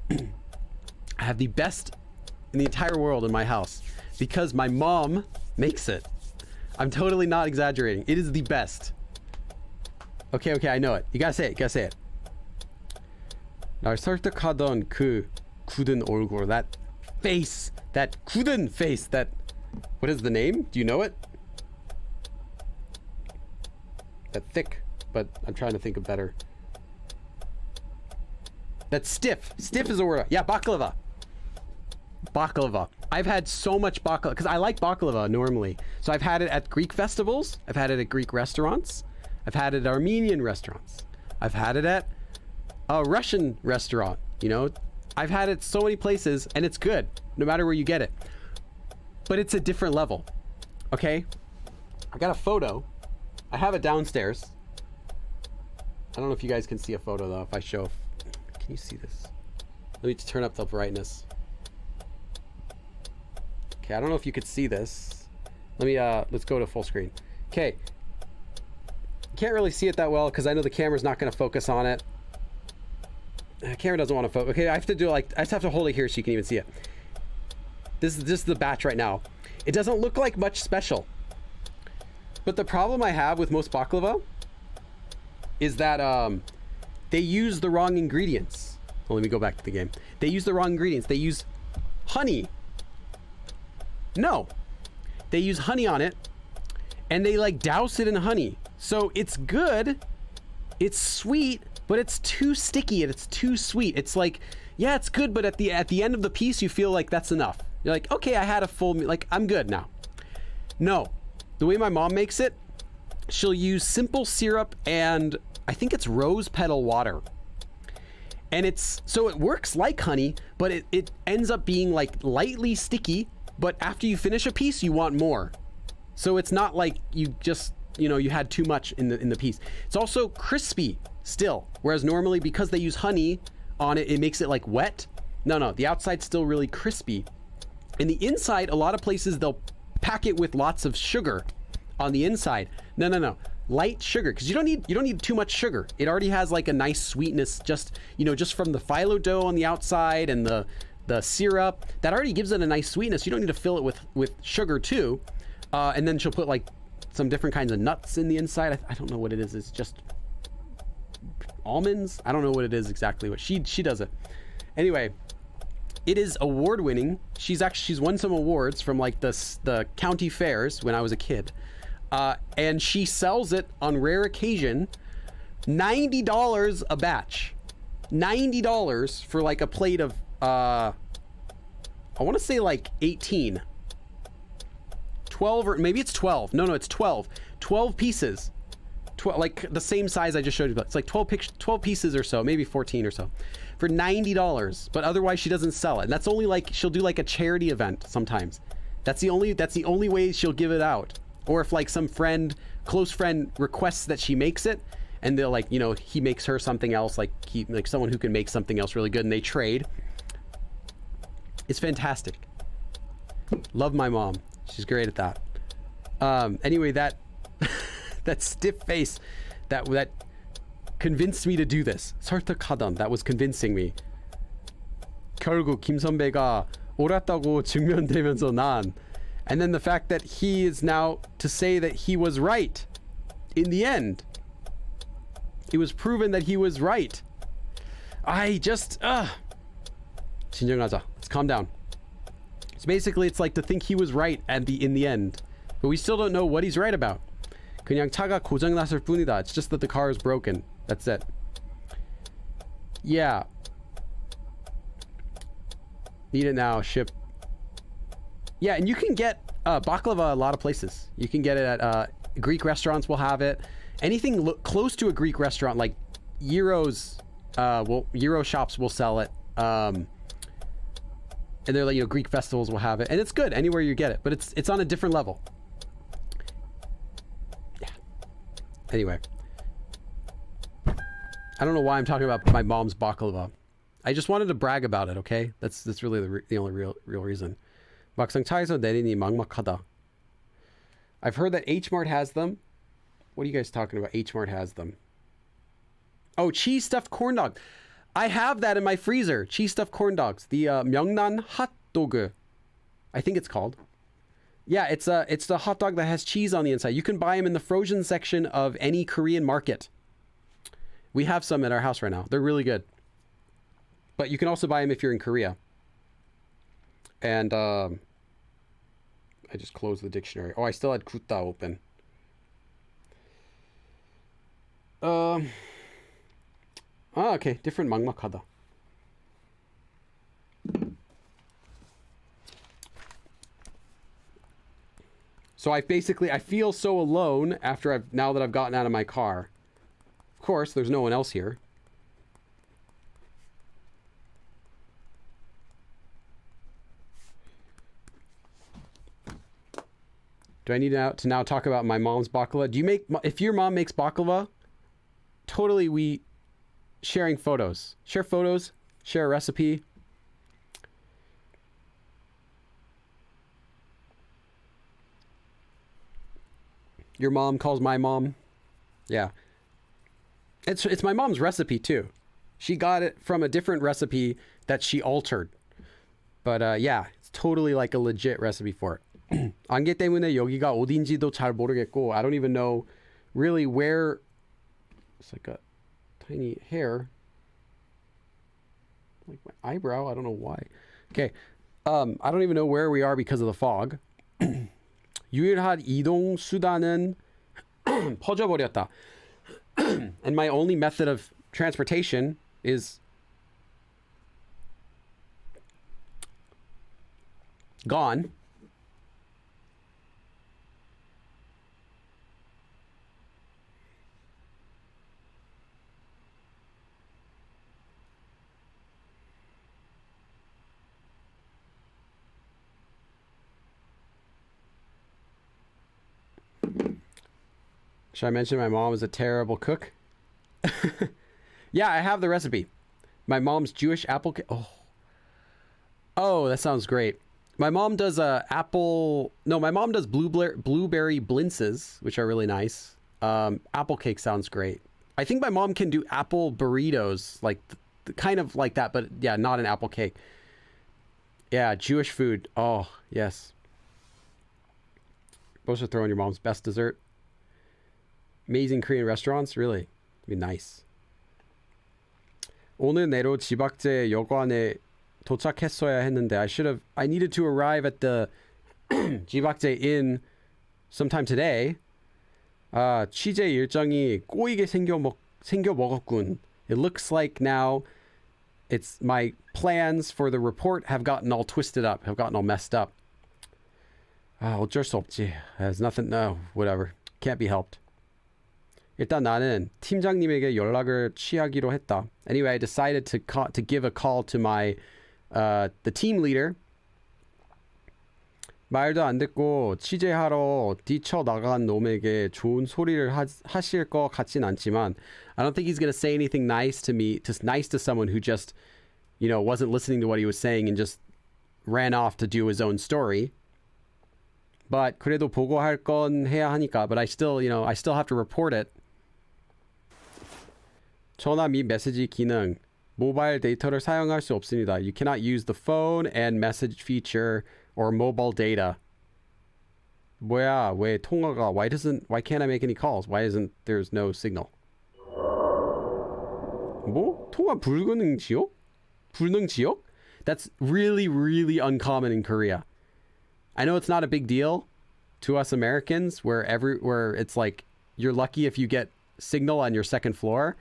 I have the best in the entire world in my house because my mom makes it. I'm totally not exaggerating. It is the best. Okay, I know it. You gotta say it. 날 설득하던 그 굳은 얼굴. That face. That 굳은 face. That... What is the name? Do you know it? That thick, but I'm trying to think of better. That's stiff. Stiff is a word. Yeah, baklava. Baklava. I've had so much baklava because I like baklava normally. So I've had it at Greek festivals. I've had it at Greek restaurants. I've had it at Armenian restaurants. I've had it at a Russian restaurant. You know, I've had it so many places and it's good no matter where you get it. But it's a different level. Okay? I got a photo. I have it downstairs. I don't know if you guys can see a photo though. If I show... Can you see this? Let me just turn up the brightness. Okay, I don't know if you could see this. Let me, let's go to full screen. Okay. Can't really see it that well because I know the camera's not going to focus on it. The camera doesn't want to focus. Okay, I have to do like, I just have to hold it here so you can even see it. This is just the batch right now. It doesn't look like much special. But the problem I have with most baklava is that they use the wrong ingredients. Well, let me go back to the game. They use the wrong ingredients. They use honey. No. They use honey on it and they like douse it in honey. So it's good. It's sweet, but it's too sticky and it's too sweet. It's like, yeah, it's good, but at the end of the piece, you feel like that's enough. You're like, okay, I had a full meal. Like, I'm good now. No. The way my mom makes it, she'll use simple syrup and I think it's rose petal water. And it's, so it works like honey, but it ends up being like lightly sticky, but after you finish a piece, you want more. So it's not like you just, you know, you had too much in the piece. It's also crispy still, whereas normally because they use honey on it, it makes it like wet. No, the outside's still really crispy. And the inside, a lot of places they'll pack it with lots of sugar on the inside. No. Light sugar, because you don't need too much sugar. It already has like a nice sweetness just, you know, just from the phyllo dough on the outside and the syrup. That already gives it a nice sweetness. You don't need to fill it with sugar too. And then she'll put like some different kinds of nuts in the inside. I don't know what it is. It's just almonds. I don't know what it is exactly. What she does it. Anyway, it is award winning. She's won some awards from like the county fairs when I was a kid. And she sells it on rare occasion, $90 a batch. $90 for like a plate of I want to say like 18. 12 or maybe it's 12. No, it's 12. 12 pieces. 12, like the same size I just showed you. It's like 12 pieces or so, maybe 14 or so, for $90. But otherwise she doesn't sell it. And that's only like, she'll do like a charity event sometimes. That's the only way she'll give it out. Or if like some close friend requests that she makes it, and they'll like, you know, he makes her something else, like someone who can make something else really good, and they trade. It's fantastic. Love my mom. She's great at that. Anyway, that that stiff face that convinced me to do this. 설득하던, that was convincing me. 결국 김 선배가 옳았다고 증명되면서 난. And then the fact that he is now to say that he was right in the end. It was proven that he was right. I just 진정하자. Let's calm down. So basically it's like to think he was right in the end. But we still don't know what he's right about. 그냥 차가 고장났을 뿐이다. It's just that the car is broken. That's it. Yeah. Need it now. Ship. Yeah, and you can get baklava a lot of places. You can get it at Greek restaurants will have it. Anything close to a Greek restaurant, like Gyros, Gyro shops will sell it. And they're like, you know, Greek festivals will have it, and it's good anywhere you get it. But it's on a different level. Yeah. Anyway, I don't know why I'm talking about my mom's baklava. I just wanted to brag about it. Okay, that's really the only real reason. 막상 차에서 내리니 막막하다. I've heard that H-Mart has them. What are you guys talking about? H-Mart has them. Oh, cheese stuffed corn dog. I have that in my freezer. Cheese stuffed corn dogs. The Myeongnan hot dog. I think it's called. Yeah, it's the hot dog that has cheese on the inside. You can buy them in the frozen section of any Korean market. We have some at our house right now. They're really good. But you can also buy them if you're in Korea. And I just closed the dictionary. Oh, I still had Kuta open. Okay, different 막막하다. So I feel so alone now that I've gotten out of my car. Of course, there's no one else here. Do I need to now talk about my mom's baklava? If your mom makes baklava, totally sharing photos. Share photos, share a recipe. Your mom calls my mom. Yeah. It's my mom's recipe too. She got it from a different recipe that she altered. But yeah, it's totally like a legit recipe for it. 안개 때문에 여기가 어딘지도 잘 모르겠고, I don't even know really where. It's like a tiny hair. Like my eyebrow, I don't know why. Okay. I don't even know where we are because of the fog. 유일한 이동 수단은 퍼져버렸다. And my only method of transportation is gone. Should I mention my mom is a terrible cook? Yeah, I have the recipe. My mom's Jewish apple cake. Oh, that sounds great. My mom does my mom does blueberry blintzes, which are really nice. Apple cake sounds great. I think my mom can do apple burritos, like kind of like that, but yeah, not an apple cake. Yeah, Jewish food. Oh, yes. Supposed to throw in your mom's best dessert. Amazing Korean restaurants, really. It'd be nice. 오늘 내로 지박제 여관에 도착했어야 했는데 I needed to arrive at the 지박제 inn sometime today. 취재 일정이 꼬이게 생겨 먹었군. It looks like now it's my plans for the report have gotten all twisted up, have gotten all messed up. 어쩔 수 없지. There's nothing, no, whatever. Can't be helped. 일단 나는 팀장님에게 연락을 취하기로 했다. Anyway, I decided to give a call to my the team leader. 말도 안 듣고 취재하러 뛰쳐나간 놈에게 좋은 소리를 하실 것 같진 않지만 I don't think he's going to say anything nice to me, just nice to someone who just, wasn't listening to what he was saying and just ran off to do his own story. But 그래도 보고할 건 해야 하니까. But I still have to report it. 전화 및 메시지 기능. 모바일 데이터를 사용할 수 없습니다. You cannot use the phone and message feature or mobile data. 뭐야? 왜 통화가? Why can't I make any calls? Why isn't there's no signal? 뭐? 통화 불가능 지역? 불능 지역? That's really, really uncommon in Korea. I know it's not a big deal to us Americans where it's like you're lucky if you get signal on your second floor.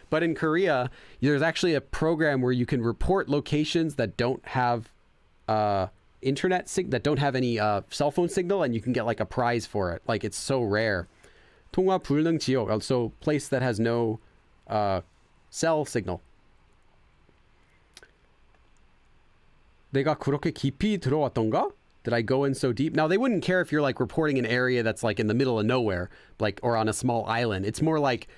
But in Korea, there's actually a program where you can report locations that don't have that don't have any cell phone signal, and you can get like a prize for it. Like, it's so rare. 통화 불능 지역, also place that has no cell signal. 내가 그렇게 깊이 들어왔던가? Did I go in so deep? Now, they wouldn't care if you're like reporting an area that's like in the middle of nowhere, like, or on a small island. It's more like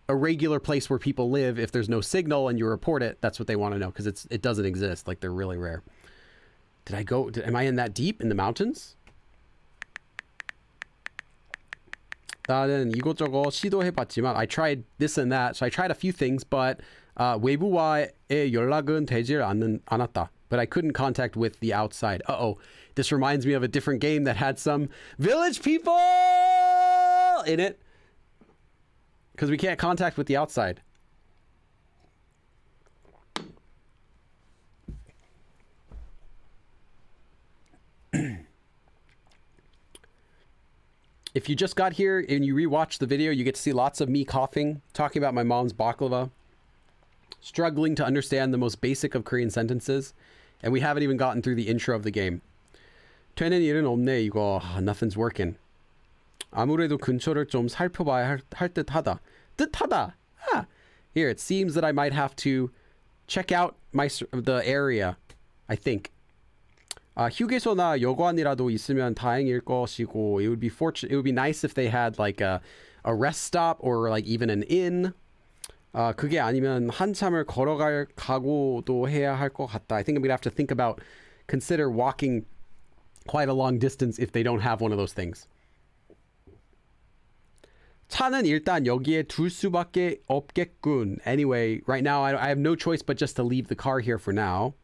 a regular place where people live. If there's no signal and you report it, that's what they want to know, because it doesn't exist. Like, they're really rare. Am I in that deep in the mountains? 나는 이것저것 시도해봤지만 I tried this and that. So I tried a few things, but 외부와의 연락은 되질 않았다. But I couldn't contact with the outside. This reminds me of a different game that had some village people in it. Because we can't contact with the outside. If you just got here and you rewatch the video, you get to see lots of me coughing, talking about my mom's baklava, struggling to understand the most basic of Korean sentences, and we haven't even gotten through the intro of the game. 되는 일은 없네 이거. Nothing's working. 아무래도 근처를 좀 살펴봐야 할 듯하다. Here, it seems that I might have to check out the area, I think. 휴게소나 여관이라도 있으면 다행일 것이고, it would be nice if they had like a rest stop or like even an inn. 그게 아니면 한참을 걸어갈 각오도 해야 할 것 같다. I think I'm gonna have to consider walking quite a long distance if they don't have one of those things. 차는 일단 여기에 둘 수밖에 없겠군. Anyway, right now I have no choice but just to leave the car here for now.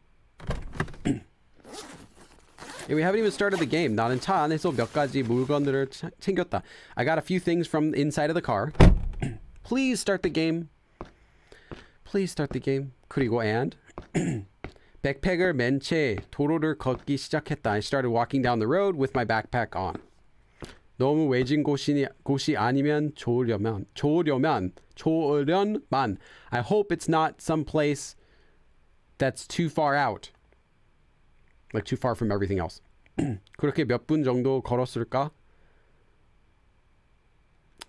Yeah, we haven't even started the game. 나는 차 안에서 몇 가지 물건들을 챙겼다. I got a few things from inside of the car. Please start the game. Please start the game. 그리고 and 백팩을 맨 채 도로를 걷기 시작했다. I started walking down the road with my backpack on. 너무 외진 곳이 아니면 좋으련만. I hope it's not some place that's too far out. Like too far from everything else. 그렇게 몇 분 정도 걸었을까?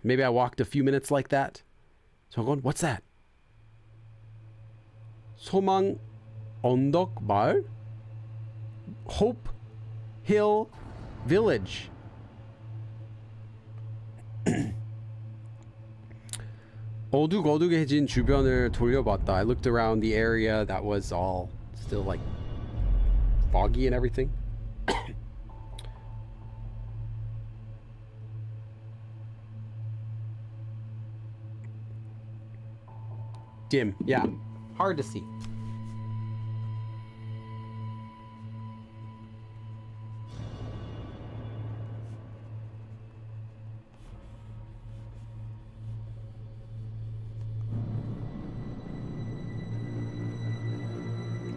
Maybe I walked a few minutes like that. 저건 what's that? 소망 언덕 마을? Hope Hill Village. 어둑어둑해진 주변을 돌려봤다. I looked around the area that was all still like foggy and everything. Dim, yeah, hard to see.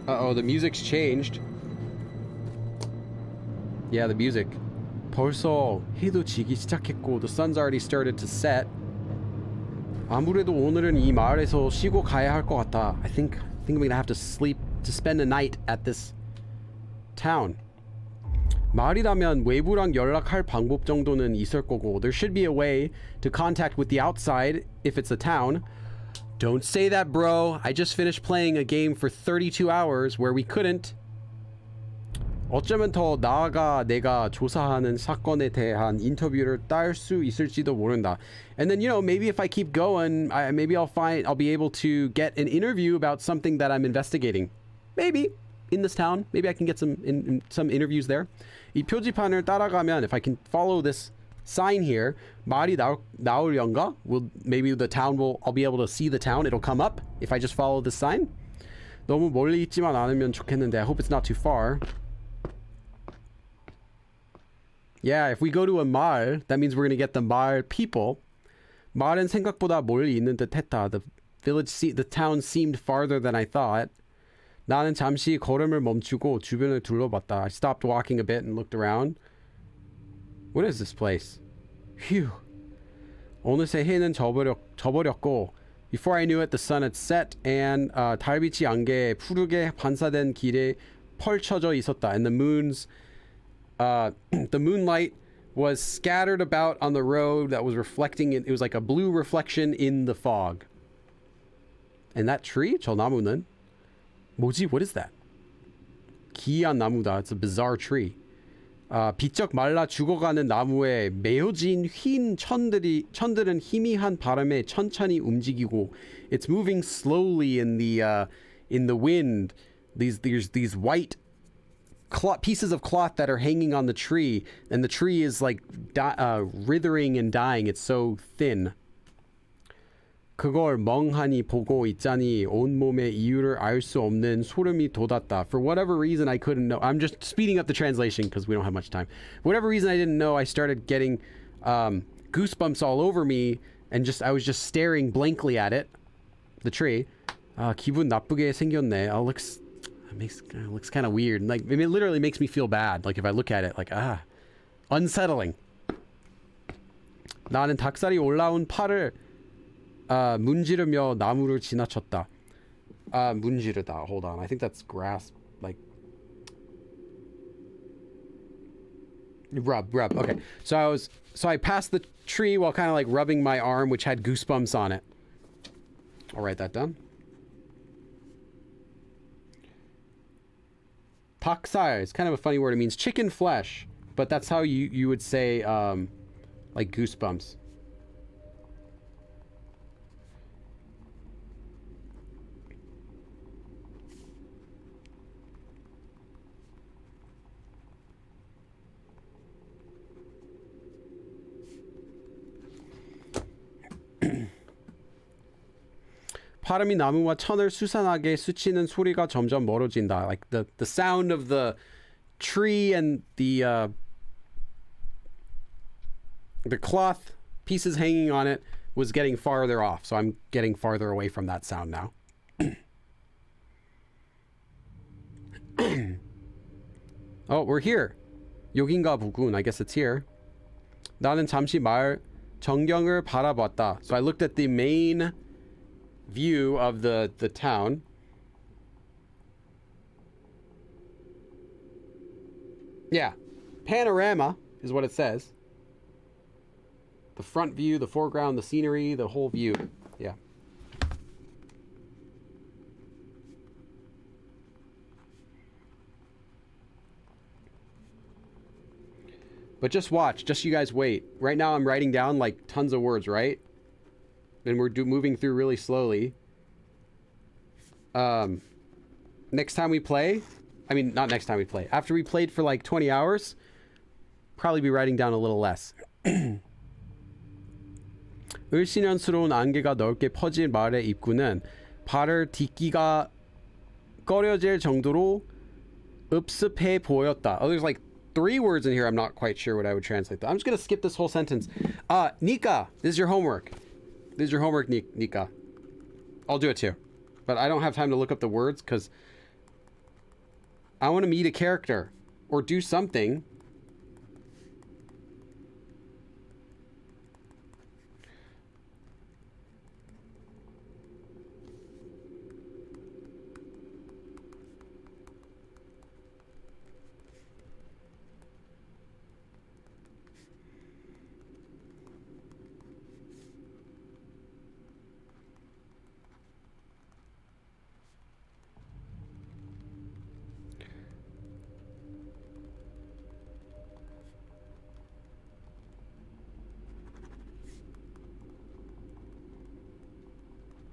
Uh-oh, the music's changed. Yeah, the music. 벌써 해도 지기 시작했고 the sun's already started to set. 아무래도 오늘은 이 마을에서 쉬고 가야 할 것 같다. I think I'm gonna have to spend a night at this town. 마을이라면 외부랑 연락할 방법 정도는 있을 거고 there should be a way to contact with the outside if it's a town. Don't say that, bro. I just finished playing a game for 32 hours where we couldn't. 어쩌면 더 나아가 내가 조사하는 사건에 대한 인터뷰를 딸 수 있을지도 모른다. And then, you know, maybe if I keep going, maybe I'll be able to get an interview about something that I'm investigating. Maybe in this town. Maybe I can get some interviews there. 이 표지판을 따라가면 if I can follow this sign here, 말이 나오려는가? Maybe I'll be able to see the town. It'll come up if I just follow this sign. 너무 멀리 있지만 않으면 좋겠는데. I hope it's not too far. Yeah, if we go to a 마을, that means we're going to get the 마을 people. 마을은 생각보다 멀리 있는 듯했다. The town seemed farther than I thought. 나는 잠시 걸음을 멈추고 주변을 둘러봤다. I stopped walking a bit and looked around. What is this place? Phew. 어느새 해는 져버렸고 before I knew it, the sun had set and 달빛이 안개에 푸르게 반사된 길에 펼쳐져 있었다. And the moonlight was scattered about on the road that was reflecting it was like a blue reflection in the fog. And that tree? 저 나무는? 뭐지? What is that? 기이한 나무다. It's a bizarre tree. 비쩍 말라 죽어가는 나무에 메어진 흰 천들은 희미한 바람에 천천히 움직이고 it's moving slowly in the wind. These white pieces of cloth that are hanging on the tree, and the tree is like withering and dying. It's so thin. 그걸 멍하니 보고 있자니 온몸의 이유를 알 수 없는 소름이 돋았다. For whatever reason I couldn't know. I'm just speeding up the translation because we don't have much time. For whatever reason I didn't know, I started getting goosebumps all over me, and I was just staring blankly at it, the tree. 기분 나쁘게 생겼네. It looks kind of weird. Like, I mean, it literally makes me feel bad. Like if I look at it, like unsettling. 나는 닭살이 올라온 팔을 문지르며 나무를 지나쳤다. 문지르다. Hold on. I think that's grasp. Like rub. Okay. So I passed the tree while kind of like rubbing my arm, which had goosebumps on it. I'll write that down. 닭살 is kind of a funny word. It means chicken flesh, but that's how you would say like goosebumps. 바람이 나무와 천을 수산하게 스치는 소리가 점점 멀어진다. Like the sound of the tree and the cloth pieces hanging on it was getting farther off. So I'm getting farther away from that sound now. Oh, we're here. 여긴가 보군. I guess it's here. 나는 잠시 마을 전경을 바라봤다. So I looked at the main view of the town. Yeah. Panorama is what it says. The front view, the foreground, the scenery, the whole view. Yeah. But just watch. Just you guys wait. Right now I'm writing down like tons of words, right? And we're moving through really slowly. Next time we play... I mean, not next time we play. After we played for like 20 hours, probably be writing down a little less. 을씨년스러운 안개가 넓게 퍼진 마을의 입구는 발을 딛기가 꺼려질 정도로 읍습해 보였다. Oh, there's like 3 words in here. I'm not quite sure what I would translate that. I'm just going to skip this whole sentence. Nika, this is your homework. This is your homework, Nika. I'll do it too. But I don't have time to look up the words because I want to meet a character or do something.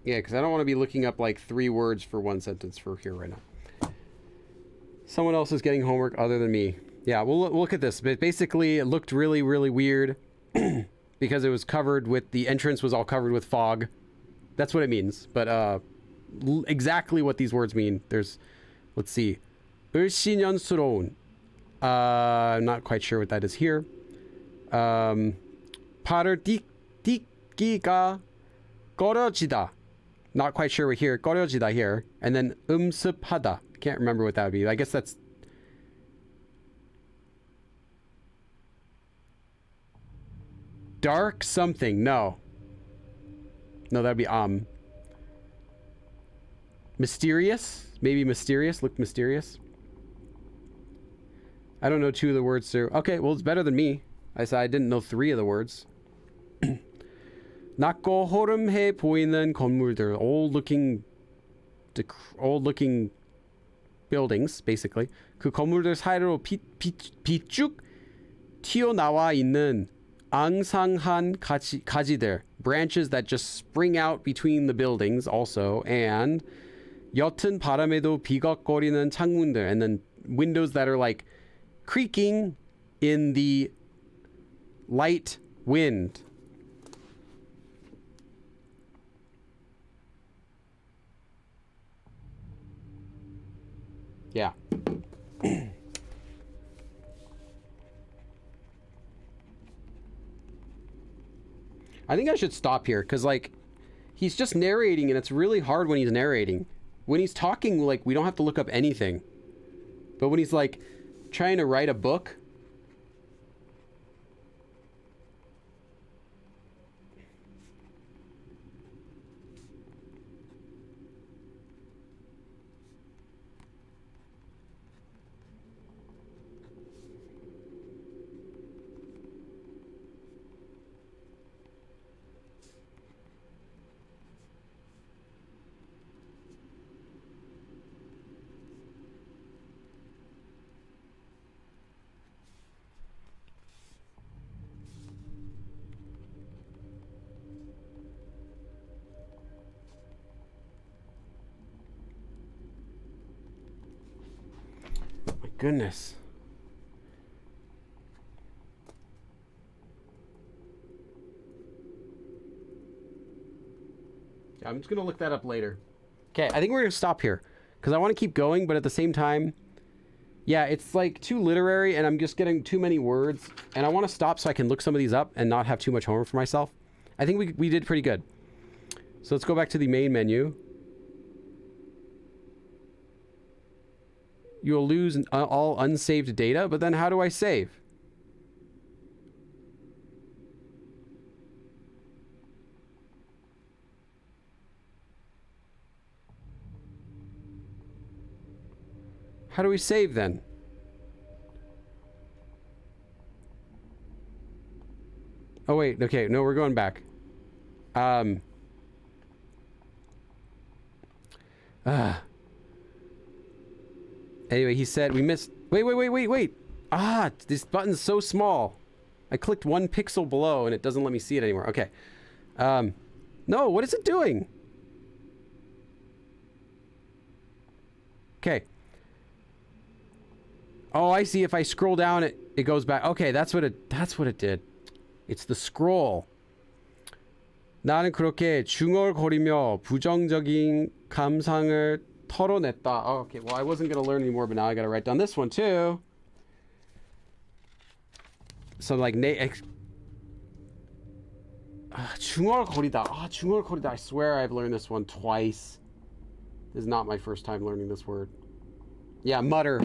Yeah, because I don't want to be looking up like 3 words for one sentence for here right now. Someone else is getting homework other than me. Yeah, we'll look at this. But basically, it looked really, really weird because it was covered with... The entrance was all covered with fog. That's what it means. But exactly what these words mean. There's... Let's see. 을씨년스러운. I'm not quite sure what that is here. 발을 딛기가 꺼려지다. Not quite sure what here. 꺼려지다 here. And then 습하다. Can't remember what that would be. I guess that's... Dark something. No. No, that'd be mysterious? Maybe mysterious? Look mysterious? I don't know 2 of the words, sir. Okay, well, it's better than me. I said I didn't know 3 of the words. 낮고 호름해 보이는 건물들, old looking buildings, basically. 그 건물들 사이로 비쭉 튀어나와 있는 앙상한 가지들, branches that just spring out between the buildings also, and 옅은 바람에도 비걱거리는 창문들, and then windows that are like creaking in the light wind. Yeah. I think I should stop here because, like, he's just narrating and it's really hard when he's narrating. When he's talking, like, we don't have to look up anything. But when he's, like, trying to write a book... Goodness. Yeah, I'm just gonna look that up later. Okay, I think we're gonna stop here because I want to keep going, but at the same time, yeah, it's like too literary and I'm just getting too many words, and I want to stop so I can look some of these up and not have too much homework for myself. I think we did pretty good. So let's go back to the main menu. You'll lose all unsaved data, but then how do I save? How do we save then? Oh wait, okay, no, we're going back. Anyway, he said we missed. Wait. This button's so small. I clicked 1 pixel below and it doesn't let me see it anymore. Okay. No, what is it doing? Okay. Oh, I see. If I scroll down, it goes back. Okay, that's what it did. It's the scroll. 나는 그렇게 중얼거리며 부정적인 감상을 털어냈다. Oh, okay, well, I wasn't going to learn anymore, but now I got to write down this one too. So like 중얼거리다. 중얼거리다. I swear I've learned this one twice. This is not my first time learning this word. Yeah, mutter.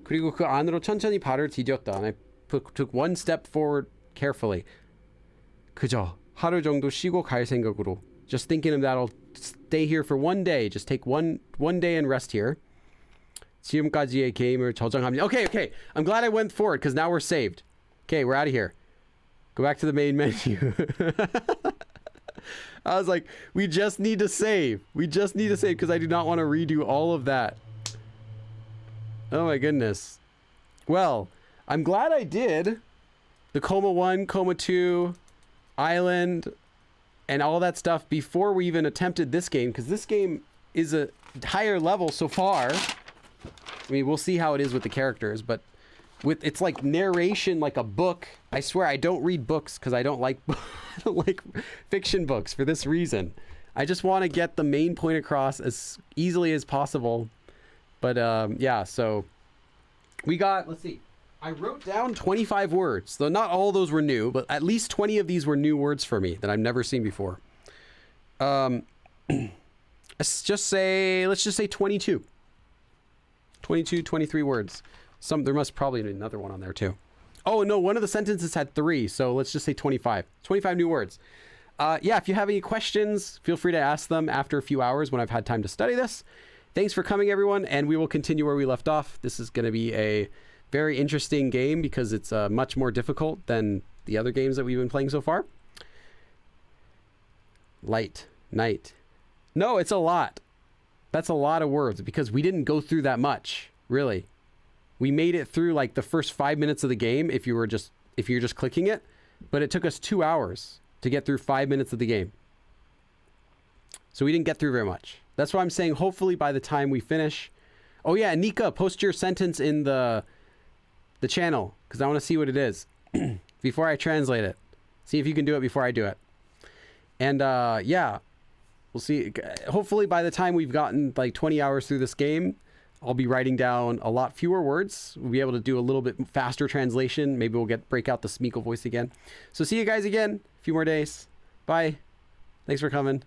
그리고 그 안으로 천천히 발을 디뎠다. And I took one step forward carefully. 그저 하루 정도 쉬고 갈 생각으로. Just thinking of that, I'll stay here for one day. Just take one day and rest here. 지금까지의 게임을 저장합니다. Okay. I'm glad I went forward because now we're saved. Okay, we're out of here. Go back to the main menu. I was like, we just need to save. We just need to save because I do not want to redo all of that. Oh my goodness. Well, I'm glad I did the Coma 1, Coma 2, Island, and all that stuff before we even attempted this game, because this game is a higher level so far. I mean, we'll see how it is with the characters, but it's like narration, like a book. I swear I don't read books because I don't like fiction books for this reason. I just want to get the main point across as easily as possible. But yeah, so we got, let's see, I wrote down 25 words, though not all those were new, but at least 20 of these were new words for me that I've never seen before. Let's just say 22. 22, 23 words. There must probably be another one on there too. Oh no, one of the sentences had 3, so let's just say 25. 25 new words. Yeah, if you have any questions, feel free to ask them after a few hours when I've had time to study this. Thanks for coming, everyone, and we will continue where we left off. This is going to be a very interesting game because it's much more difficult than the other games that we've been playing so far. Light, night. No, it's a lot. That's a lot of words because we didn't go through that much, really. We made it through like the first 5 minutes of the game if you're just clicking it, but it took us 2 hours to get through 5 minutes of the game. So we didn't get through very much. That's why I'm saying hopefully by the time we finish. Oh yeah, Nika, post your sentence in the channel because I want to see what it is before I translate it. See if you can do it before I do it. And yeah, we'll see. Hopefully by the time we've gotten like 20 hours through this game, I'll be writing down a lot fewer words. We'll be able to do a little bit faster translation. Maybe we'll break out the Smeagol voice again. So see you guys again. A few more days. Bye. Thanks for coming.